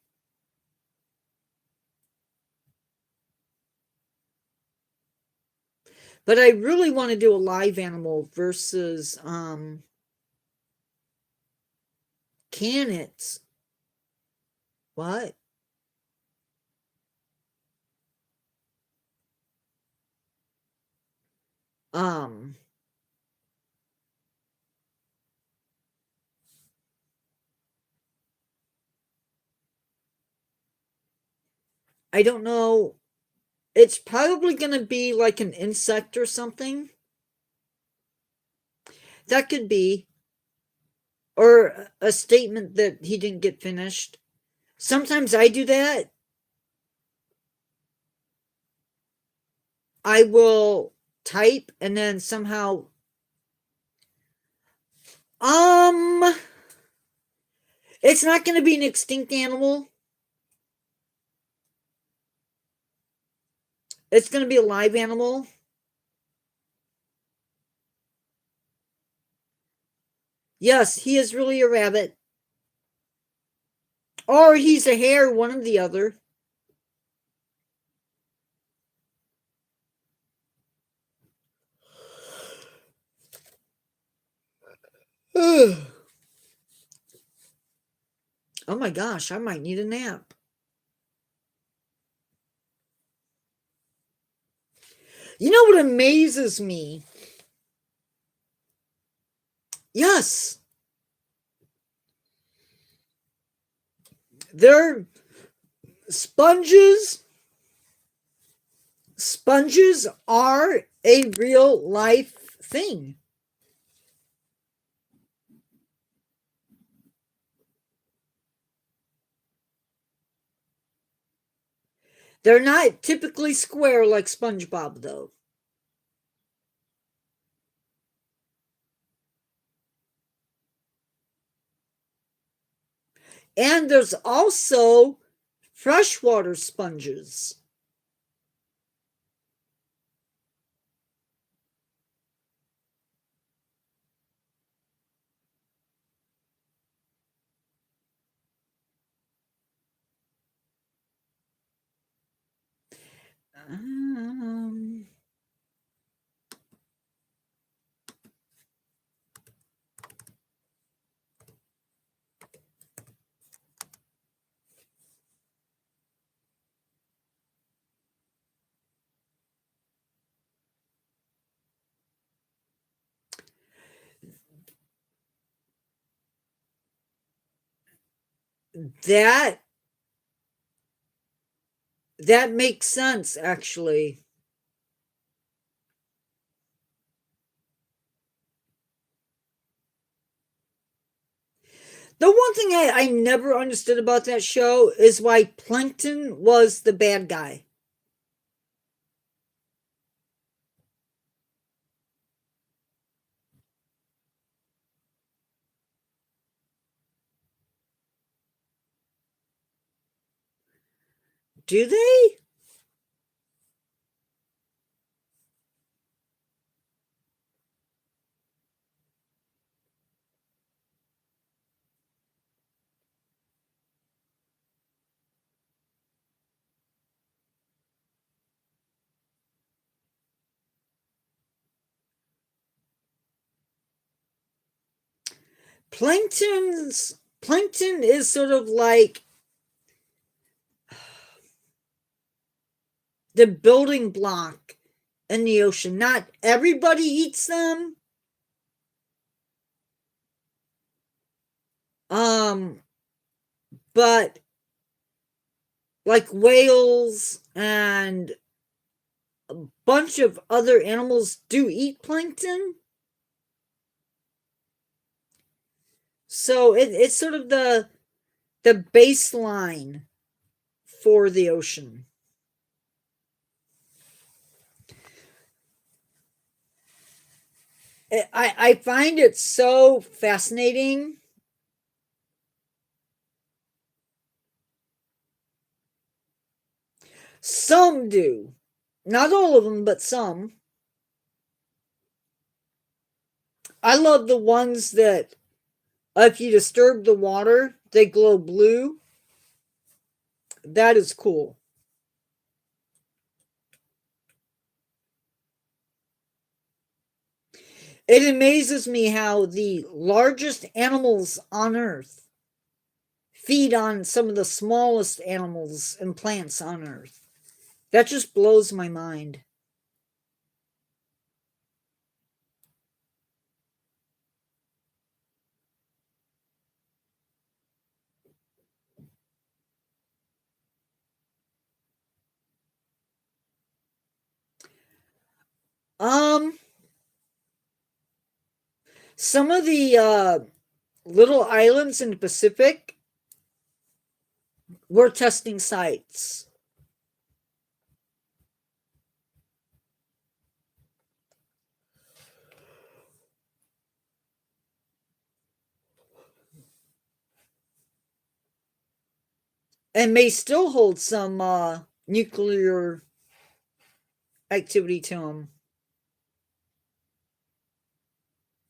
But I really want to do a live animal versus can it? What? I don't know. It's probably going to be like an insect or something. That could be. Or a statement that he didn't get finished. Sometimes I do that. I will type and then somehow it's not going to be an extinct animal. It's going to be a live animal. Yes, he is really a rabbit. Or he's a hare, one or the other. Oh my gosh, I might need a nap. You know what amazes me? Yes. They're sponges. Sponges are a real life thing. They're not typically square like SpongeBob, though. And there's also freshwater sponges. That makes sense, actually. The one thing I never understood about that show is why Plankton was the bad guy. Do they? Plankton is sort of like the building block in the ocean. Not everybody eats them. Um, but like whales and a bunch of other animals do eat plankton. So it's sort of the baseline for the ocean. I find it so fascinating. Some do. Not all of them, but some. I love the ones that if you disturb the water, they glow blue. That is cool. It amazes me how the largest animals on Earth feed on some of the smallest animals and plants on Earth. That just blows my mind. Um, some of the little islands in the Pacific were testing sites. And may still hold some nuclear activity to them.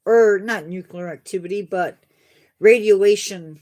Or not nuclear activity, but radiation.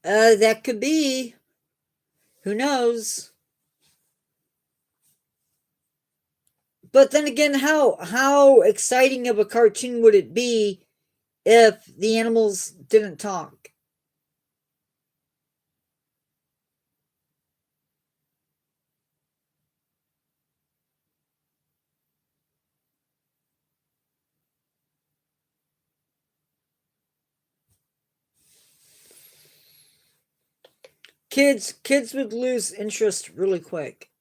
That could be. Who knows? But then again, how exciting of a cartoon would it be if the animals didn't talk? Kids would lose interest really quick.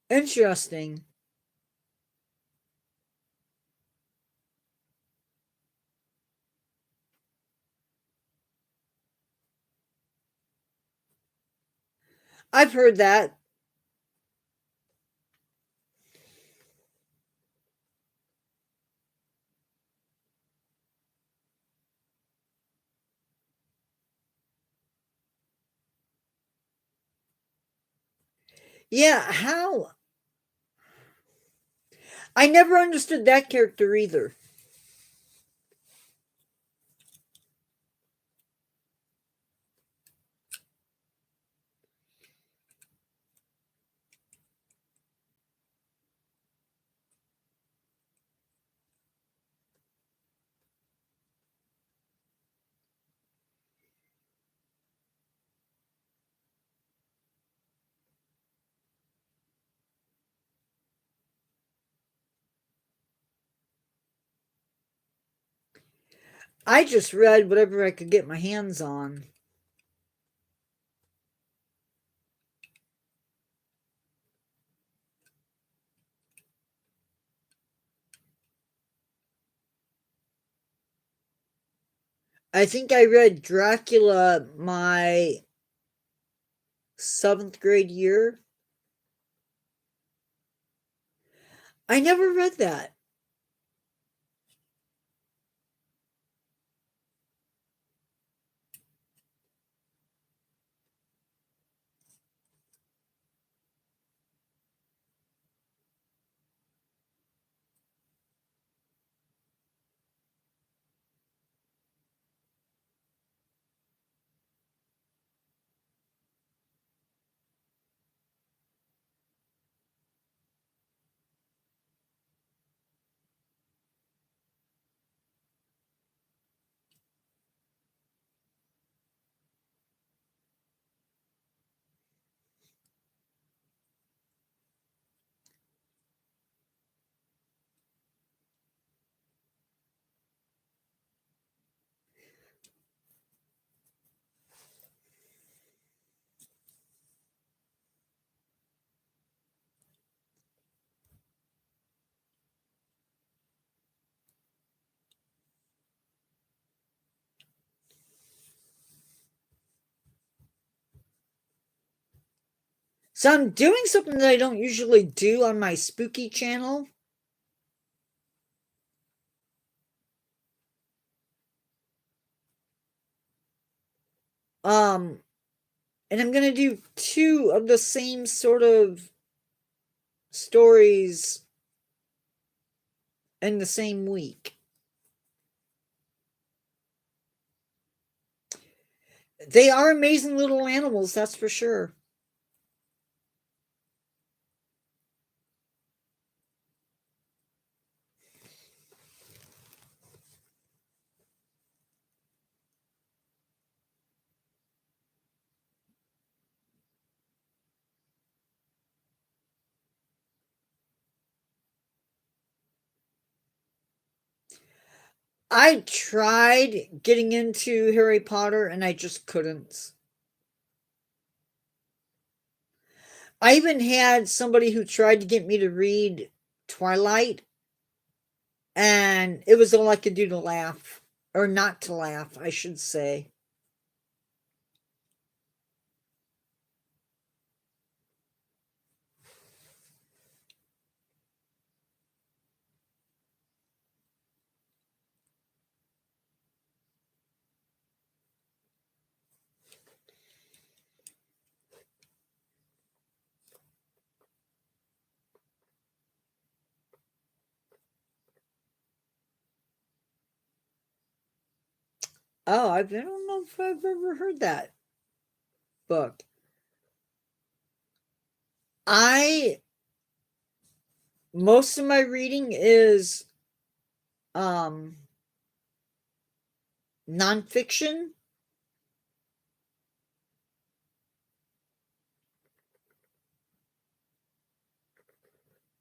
Interesting. I've heard that. Yeah, how? I never understood that character either. I just read whatever I could get my hands on. I think I read Dracula my 7th grade year. I never read that. So I'm doing something that I don't usually do on my spooky channel. Um, and I'm gonna do two of the same sort of stories in the same week. They are amazing little animals, that's for sure. I tried getting into Harry Potter and I just couldn't. I even had somebody who tried to get me to read Twilight, and it was all I could do to laugh, or not to laugh, I should say. Oh, I don't know if I've ever heard that book. I Most of my reading is um nonfiction.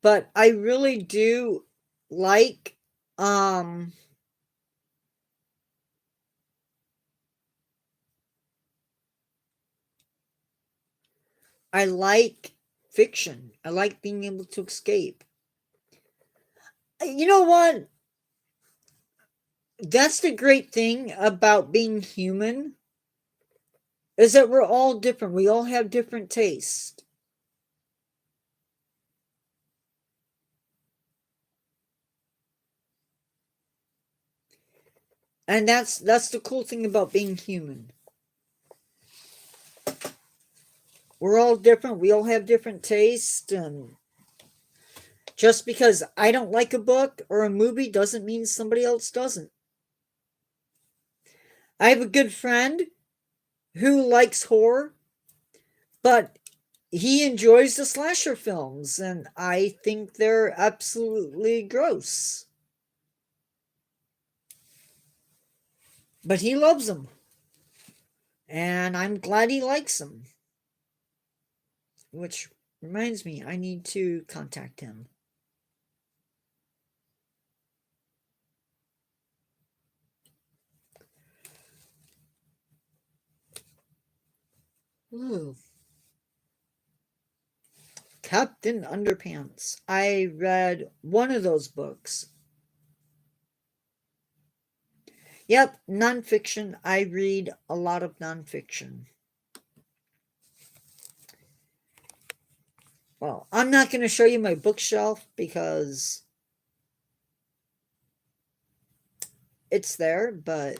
But I really do like um I like fiction. I like being able to escape. You know what? That's the great thing about being human. is that we're all different. We all have different tastes. And that's the cool thing about being human. We're all different. We all have different tastes, and just because I don't like a book or a movie doesn't mean somebody else doesn't. I have a good friend who likes horror, but he enjoys the slasher films, and I think they're absolutely gross. But he loves them, and I'm glad he likes them. Which reminds me, I need to contact him. Ooh. Captain Underpants. I read one of those books. Yep, nonfiction. I read a lot of nonfiction. Well, I'm not going to show you my bookshelf because it's there, but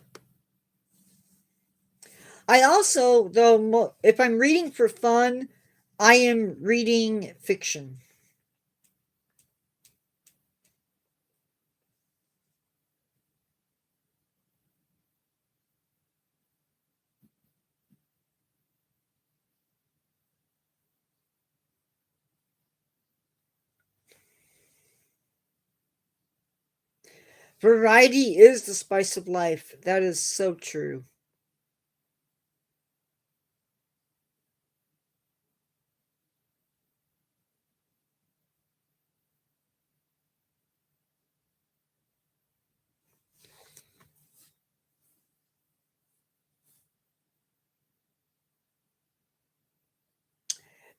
I also, though, if I'm reading for fun, I am reading fiction. Variety is the spice of life. That is so true.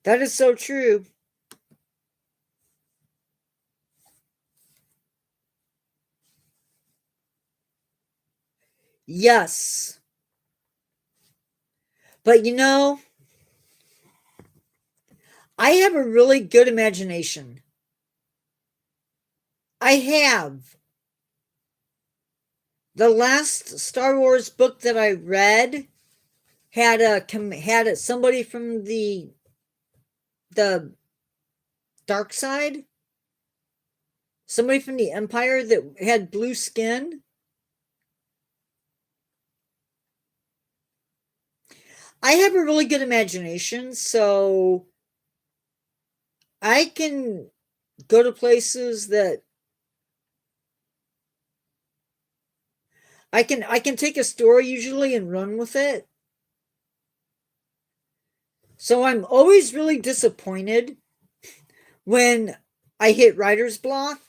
That is so true. Yes. But I have a really good imagination. I have. The last Star Wars book that I read had somebody from the dark side, somebody from the Empire that had blue skin. I have a really good imagination, so I can go to places that I can take a story usually and run with it. So I'm always really disappointed when I hit writer's block.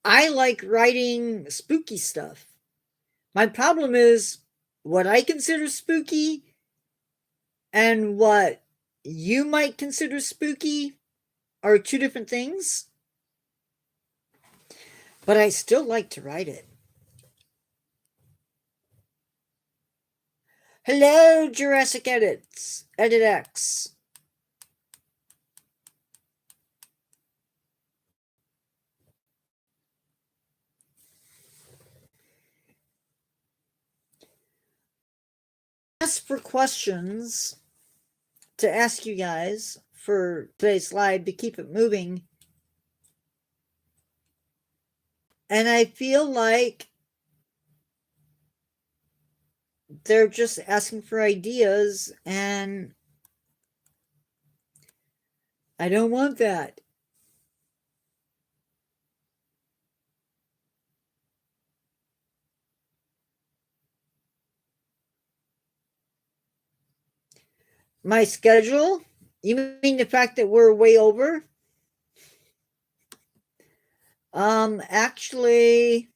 I like writing spooky stuff. My problem is what I consider spooky and what you might consider spooky are two different things, but I still like to write it. Hello, Jurassic Edits, Edit X. Ask for questions to ask you guys for today's live to keep it moving. And I feel like they're just asking for ideas, and I don't want that. My schedule? You mean the fact that we're way over? Actually,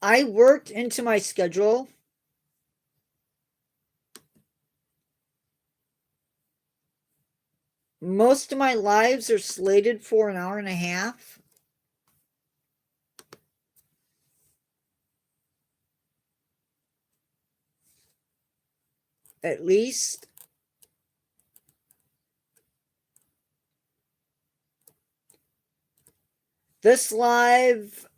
I worked into my schedule. Most of my lives are slated for an hour and a half. At least. This live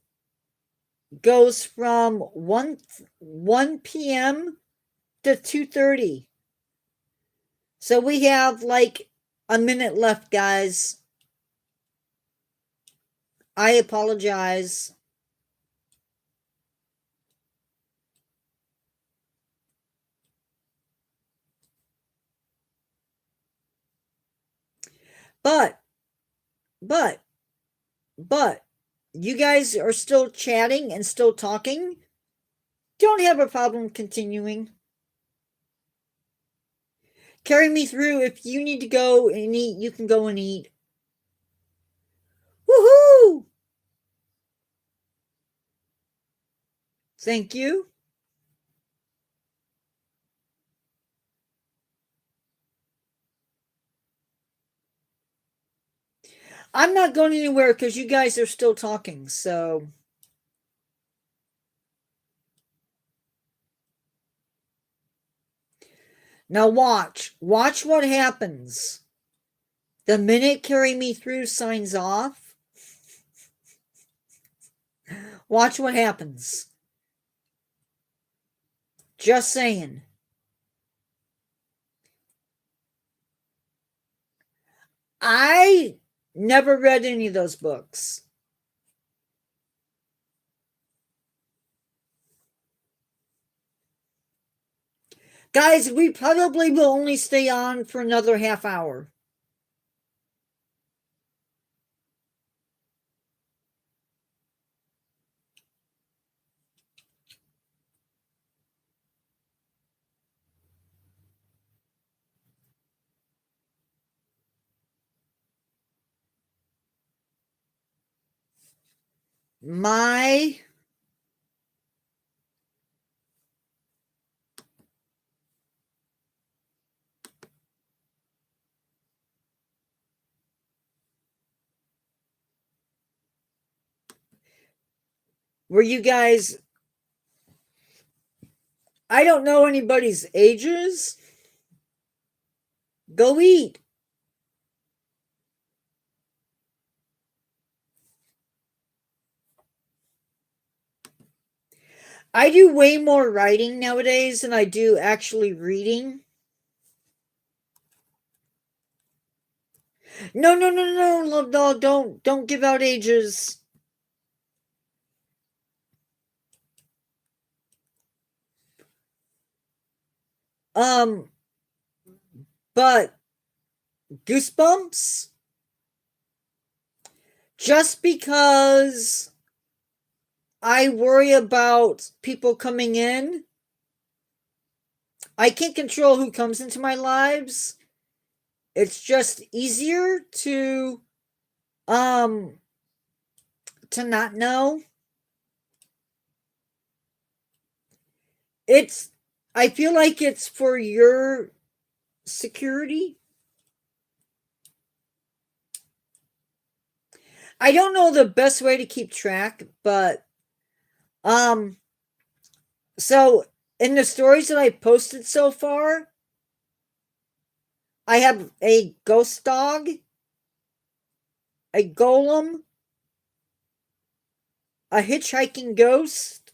goes from 1 p.m. to 2:30. So we have like a minute left, guys. I apologize. But but you guys are still chatting and still talking. Don't have a problem continuing. Carry me through. If you need to go and eat, you can go and eat. Woohoo! Thank you. I'm not going anywhere because you guys are still talking, so. Now watch. Watch what happens. The minute Carry Me Through signs off, watch what happens. Just saying. I never read any of those books. Guys, we probably will only stay on for another half hour. My were you guys, I don't know anybody's ages. Go eat. I do way more writing nowadays than I do actually reading. No, don't give out ages. But Goosebumps, just because I worry about people coming in, I can't control who comes into my lives. It's just easier to not know. It's, I feel like it's for your security. I don't know the best way to keep track, but so in the stories that I posted so far, I have a ghost dog, a golem, a hitchhiking ghost,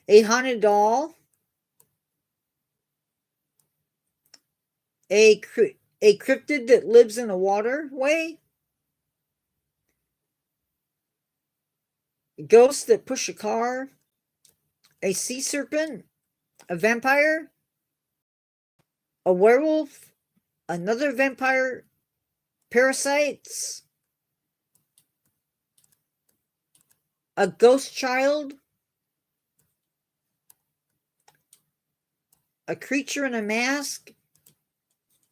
a haunted doll, a cryptid that lives in a waterway, ghosts that push a car, a sea serpent, a vampire, a werewolf, another vampire, parasites, a ghost child, a creature in a mask,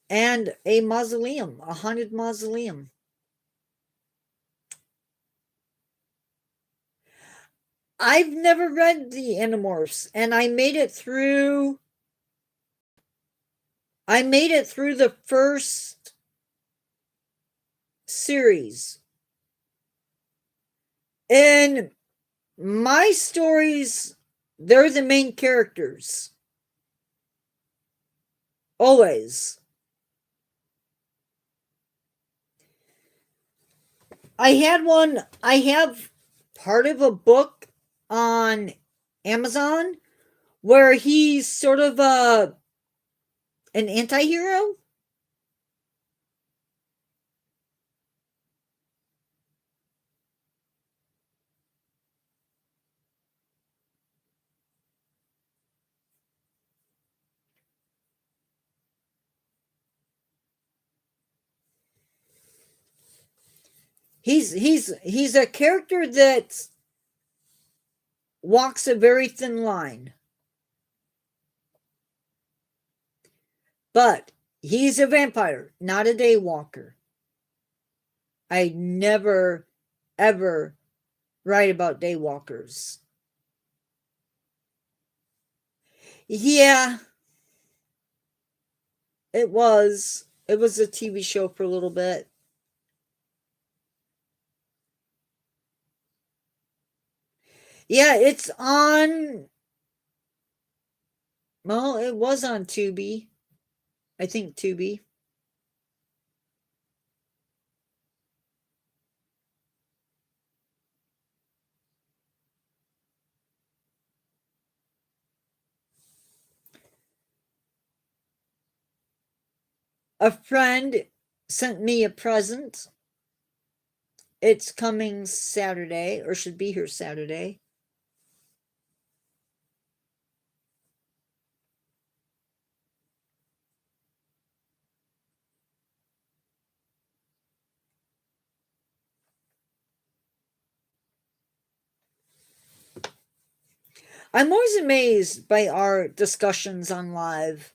and a mausoleum, a haunted mausoleum. I've never read the Animorphs, and I made it through the first series. In my stories, they're the main characters. Always. I have part of a book on Amazon where he's sort of an anti-hero. He's a character that walks a very thin line. But he's a vampire, not a daywalker. I never, ever write about daywalkers. Yeah, it was. It was a TV show for a little bit. Yeah, it's on. Well, it was on Tubi. I think Tubi. A friend sent me a present. It's coming Saturday, or should be here Saturday. I'm always amazed by our discussions on live.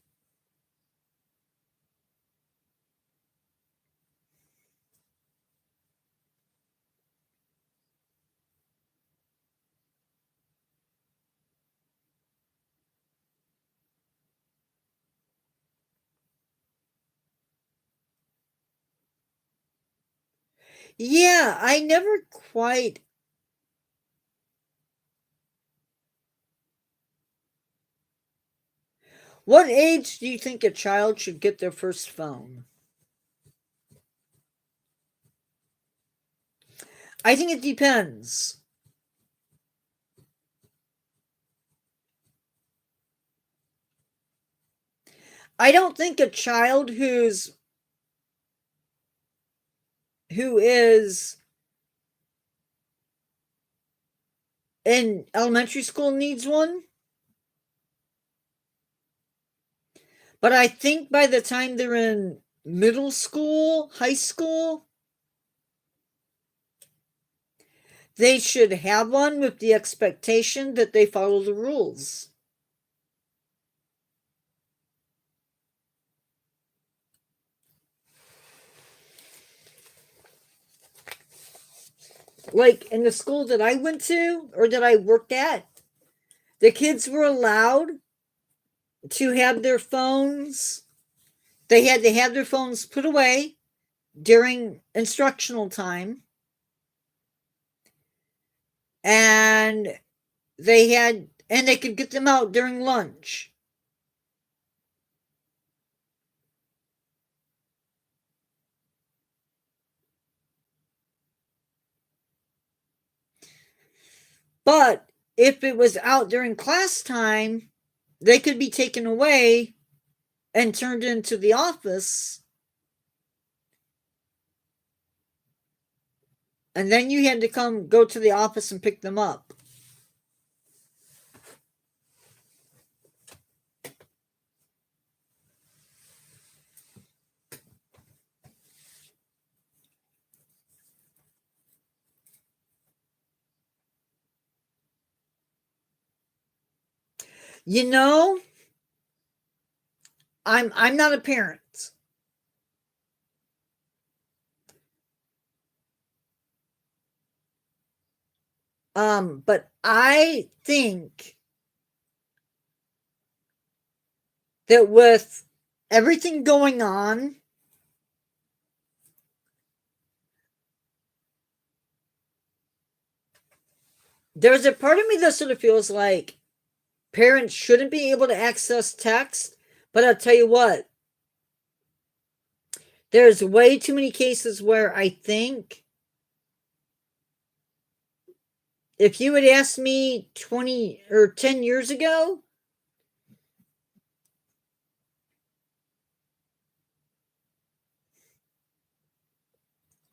Yeah, I never quite. What age do you think a child should get their first phone? I think it depends. I don't think a child who is in elementary school needs one. But I think by the time they're in middle school, high school, they should have one with the expectation that they follow the rules. Like in the school that I went to or that I worked at, the kids were allowed to have their phones. They had to have their phones put away during instructional time. And they could get them out during lunch. But if it was out during class time, they could be taken away and turned into the office. and then you had to go to the office and pick them up. You know, I'm not a parent. But I think that with everything going on, there's a part of me that sort of feels like parents shouldn't be able to access text, but I'll tell you what, there's way too many cases where I think if you had asked me 20 or 10 years ago,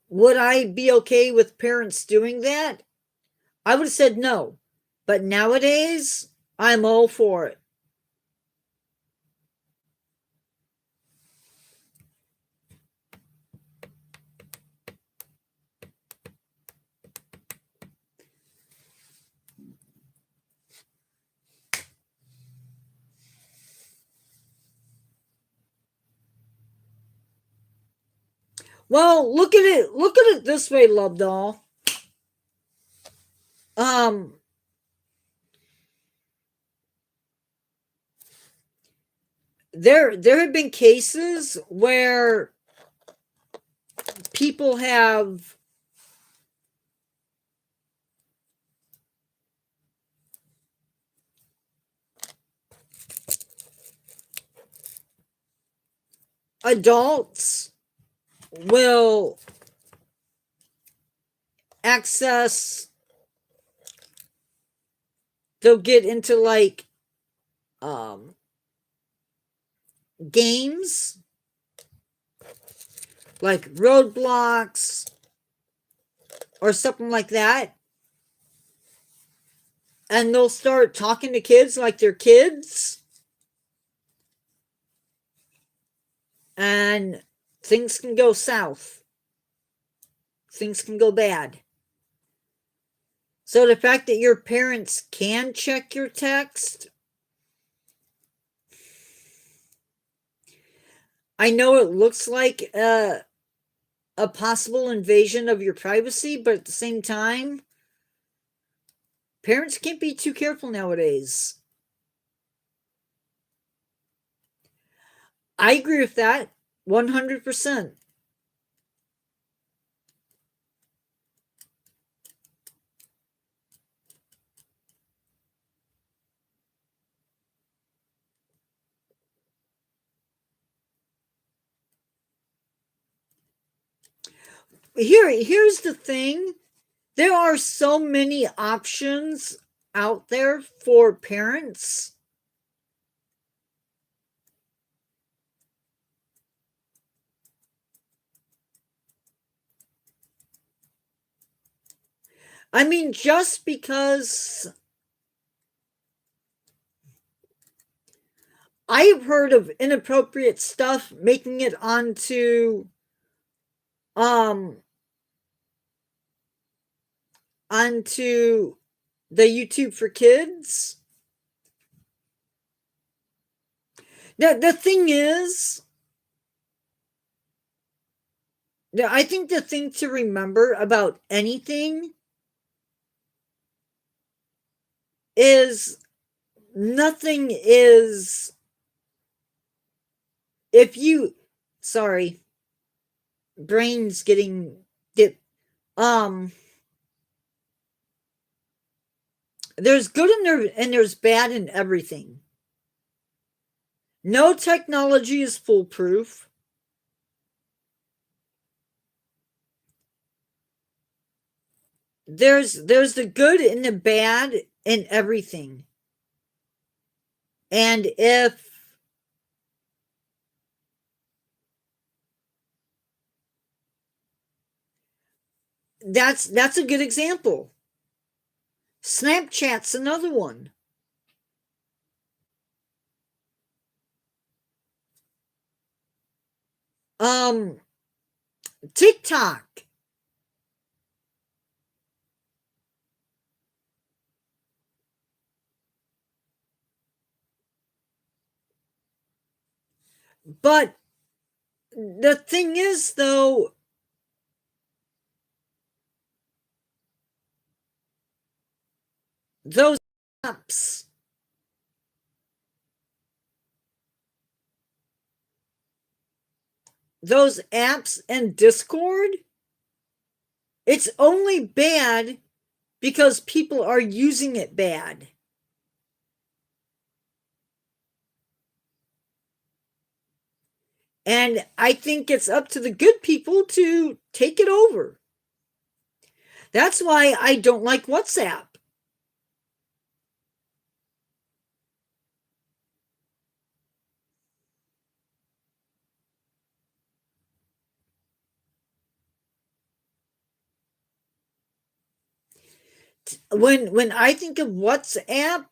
would I be okay with parents doing that? I would have said no. But nowadays, I'm all for it. Well, look at it. Look at it this way, love doll. Um, there have been cases where people have adults will access, they'll get into like games like Roblox or something like that, and they'll start talking to kids like they're kids, and things can go south, things can go bad. So the fact that your parents can check your text, I know it looks like a possible invasion of your privacy, but at the same time, parents can't be too careful nowadays. I agree with that 100%. Here's the thing. There are so many options out there for parents. I mean, just because I've heard of inappropriate stuff making it um onto the YouTube for Kids. The thing is, I think the thing to remember about anything is nothing is, if you, sorry, brain's getting dip. There's good in there and there's bad in everything. No technology is foolproof. There's the good and the bad in everything. And if That's a good example. Snapchat's another one. TikTok. But the thing is, though, those apps, and Discord, it's only bad because people are using it bad. And I think it's up to the good people to take it over. That's why I don't like WhatsApp. When I think of WhatsApp,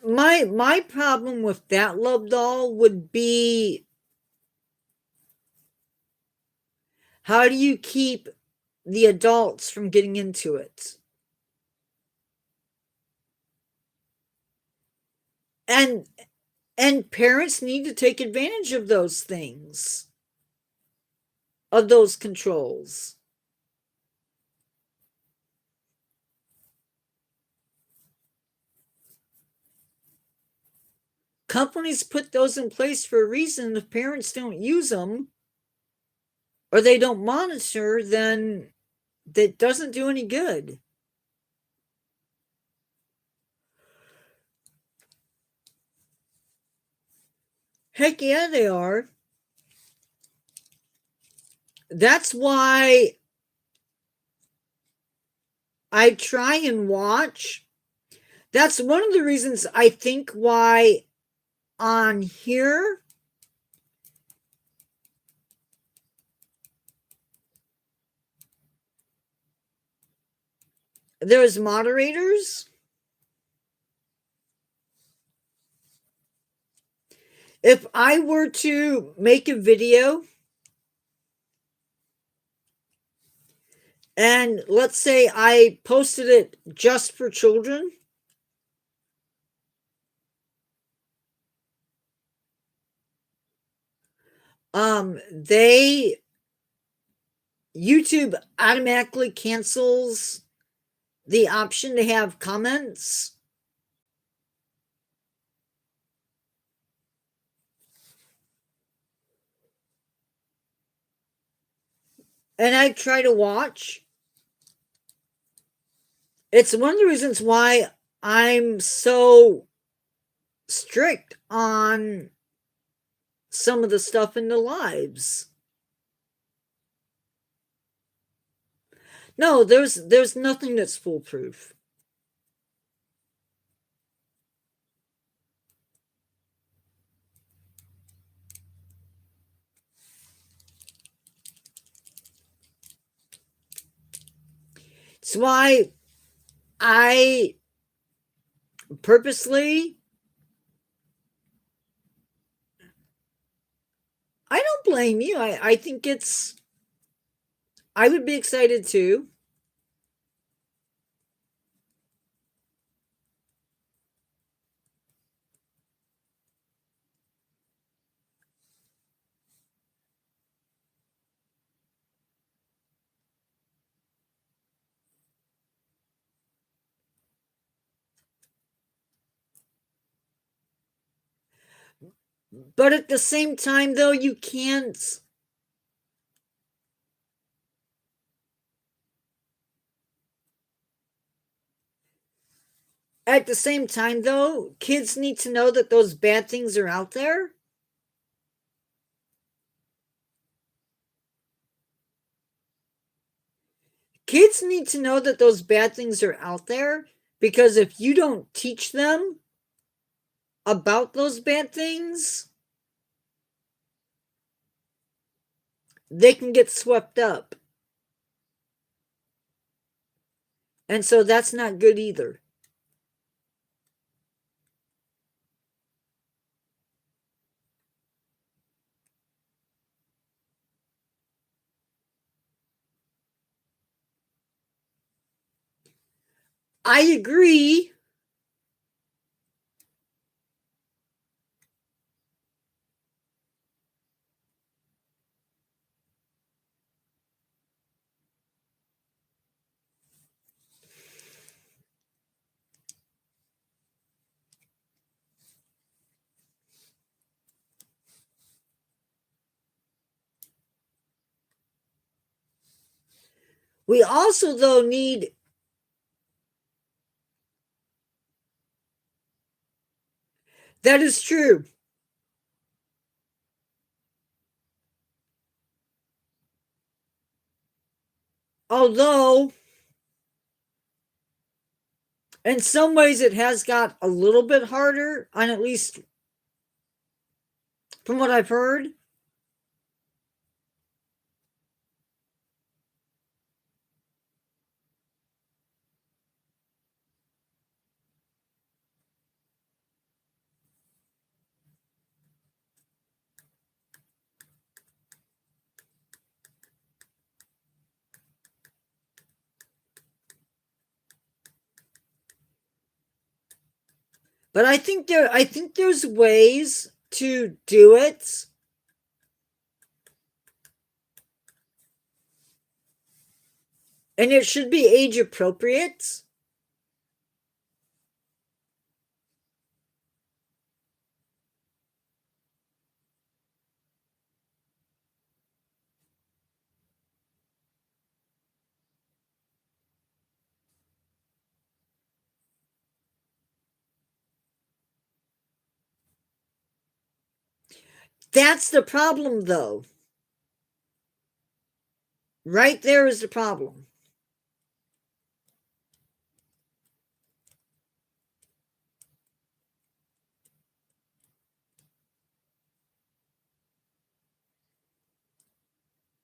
my problem with that love doll would be, how do you keep the adults from getting into it? And parents need to take advantage of those things, of those controls. Companies put those in place for a reason. If parents don't use them or they don't monitor, then that doesn't do any good. Heck yeah, they are. That's why I try and watch. That's one of the reasons I think why on here there's moderators. If I were to make a video and let's say I posted it just for children, they YouTube automatically cancels the option to have comments. And I try to watch. It's one of the reasons why I'm so strict on some of the stuff in the lives. No, there's nothing that's foolproof. It's why I purposely, I don't blame you. I think it's, I would be excited too. But at the same time, though, you can't. At the same time, though, kids need to know that those bad things are out there. Kids need to know that those bad things are out there, because if you don't teach them about those bad things, they can get swept up. And so that's not good either. I agree. We also, though, need. That is true. Although, in some ways, it has got a little bit harder, on at least from what I've heard. But I think there's ways to do it. And it should be age appropriate. That's the problem, though. Right there is the problem.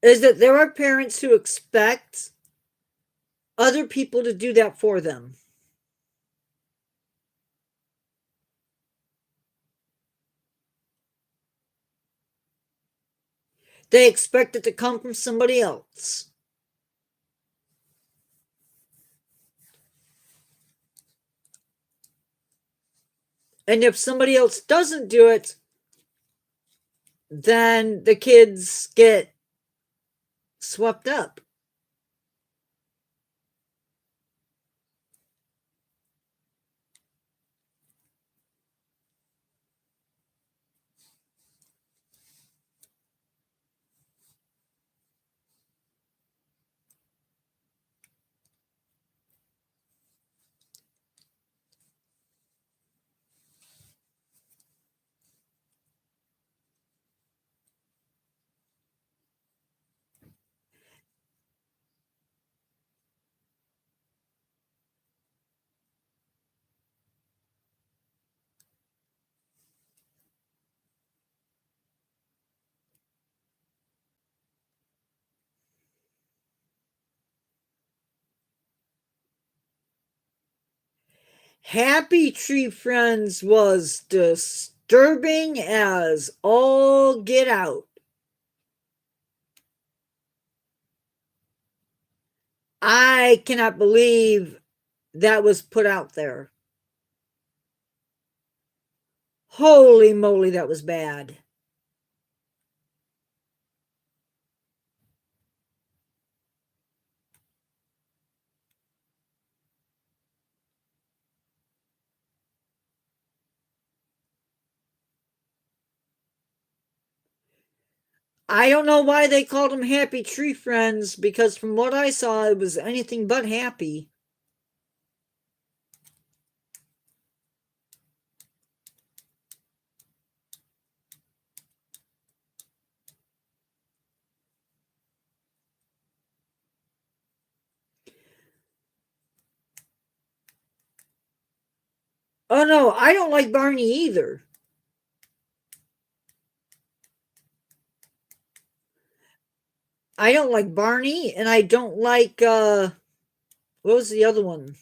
Is that there are parents who expect other people to do that for them. They expect it to come from somebody else. And if somebody else doesn't do it, then the kids get swept up. Happy Tree Friends was disturbing as all get out. I cannot believe that was put out there. Holy moly, that was bad. I don't know why they called them Happy Tree Friends, because from what I saw, it was anything but happy. Oh no, I don't like Barney either. I don't like Barney, and I don't like what was the other one?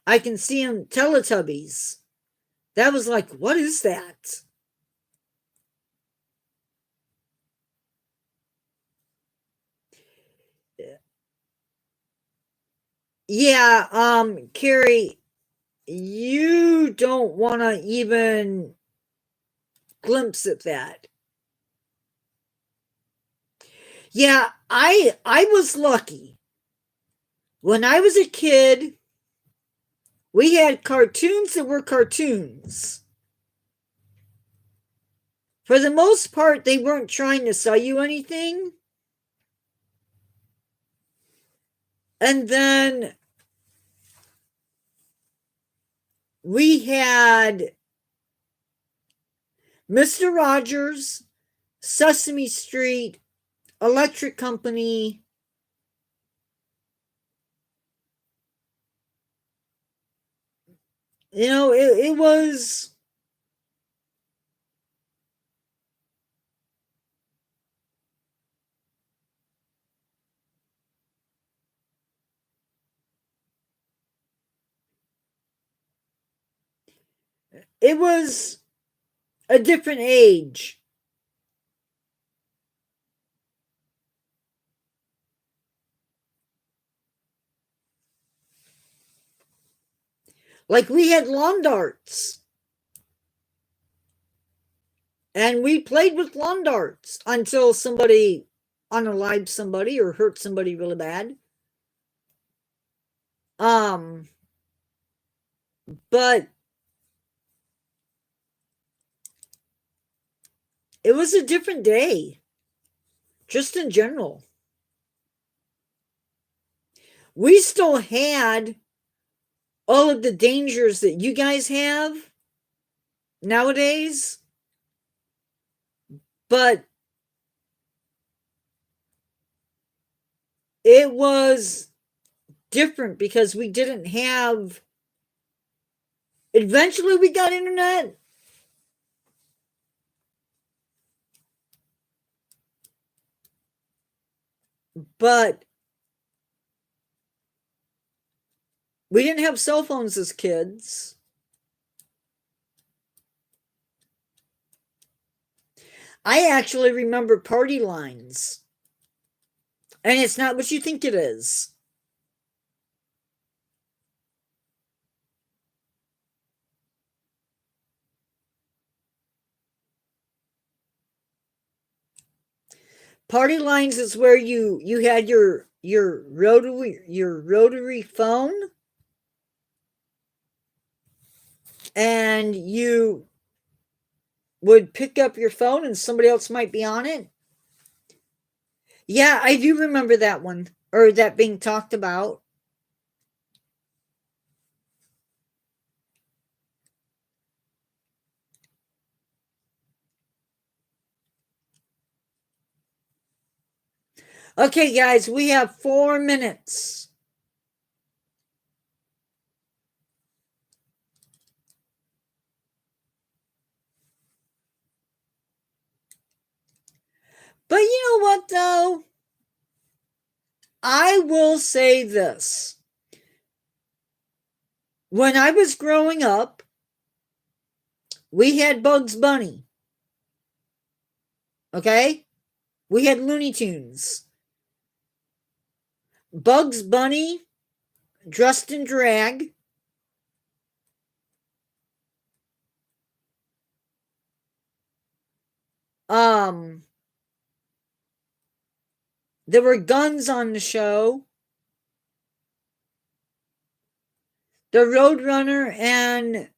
I Can See Him Teletubbies. That was like, what is that? Yeah, Carrie, you don't want to even glimpse at that. Yeah, I was lucky. When I was a kid, we had cartoons that were cartoons. For the most part, they weren't trying to sell you anything. And then we had Mr. Rogers, Sesame Street, Electric Company. You know, it was a different age. Like we had lawn darts, and we played with lawn darts until somebody unalived somebody or hurt somebody really bad. Um, but it was a different day, just in general. We still had all of the dangers that you guys have nowadays, but it was different because we didn't have. Eventually, we got internet, but we didn't have cell phones as kids. I actually remember party lines, and it's not what you think it is. Party lines is where you had your rotary phone, and you would pick up your phone and somebody else might be on it. Yeah, I do remember that one, or that being talked about. Okay, guys, we have 4 minutes. But you know what, though? I will say this. When I was growing up, we had Bugs Bunny. Okay? We had Looney Tunes. Bugs Bunny dressed in drag. Um, there were guns on the show. The Roadrunner and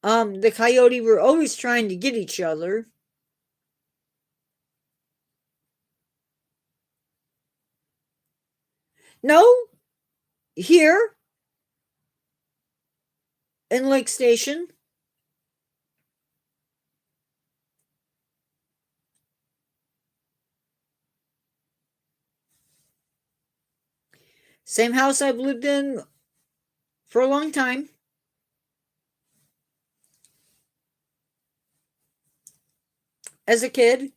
the Coyote were always trying to get each other. No, here in Lake Station. Same house I've lived in for a long time. As a kid.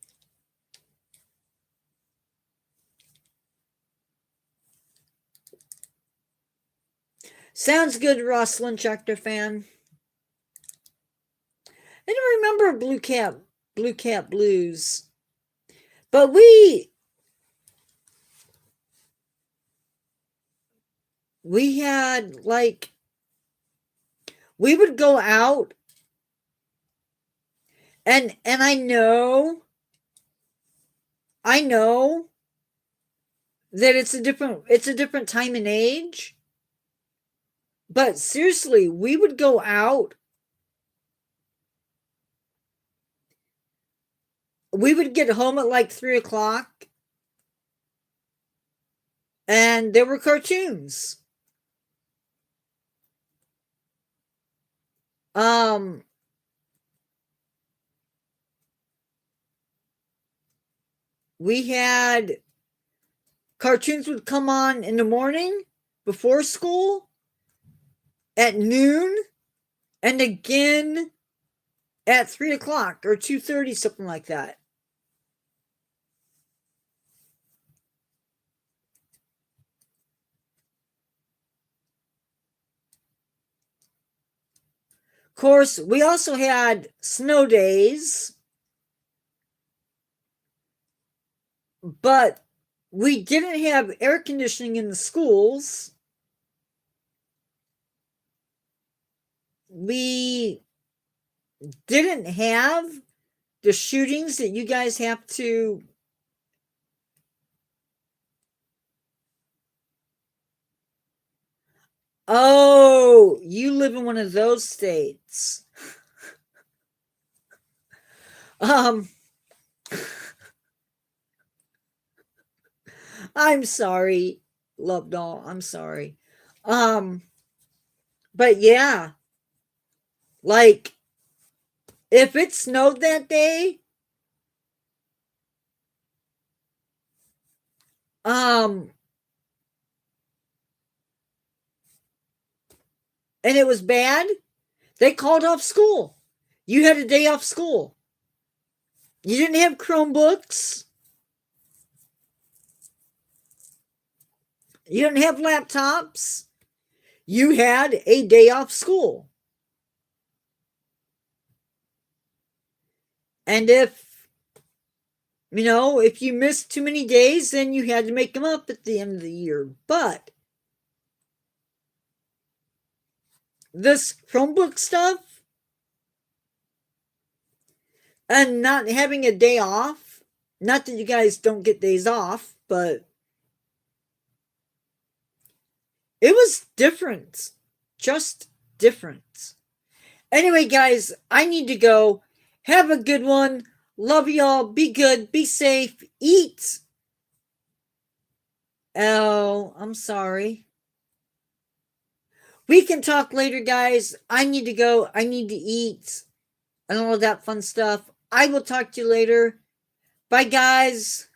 Sounds good, Rosslyn Schechter fan. I don't remember Blue Cat Blues. But we had, like, we would go out, and I know that it's a different time and age. But seriously, we would go out. We would get home at like 3:00, and there were cartoons. We had cartoons would come on in the morning before school, at noon, and again at 3:00 or 2:30, something like that. Of course, we also had snow days, but we didn't have air conditioning in the schools. We didn't have the shootings that you guys have to. Oh, you live in one of those states. I'm sorry, Love Doll. I'm sorry. But yeah, like, if it snowed that day, and it was bad, they called off school. You had a day off school. You didn't have Chromebooks. You didn't have laptops. You had a day off school. And if you missed too many days, then you had to make them up at the end of the year. But this Chromebook stuff and not having a day off, not that you guys don't get days off, but it was different. Just different. Anyway, guys, I need to go. Have a good one. Love y'all. Be good. Be safe. Eat. Oh, I'm sorry. We can talk later, guys. I need to go. I need to eat and all of that fun stuff. I will talk to you later. Bye, guys.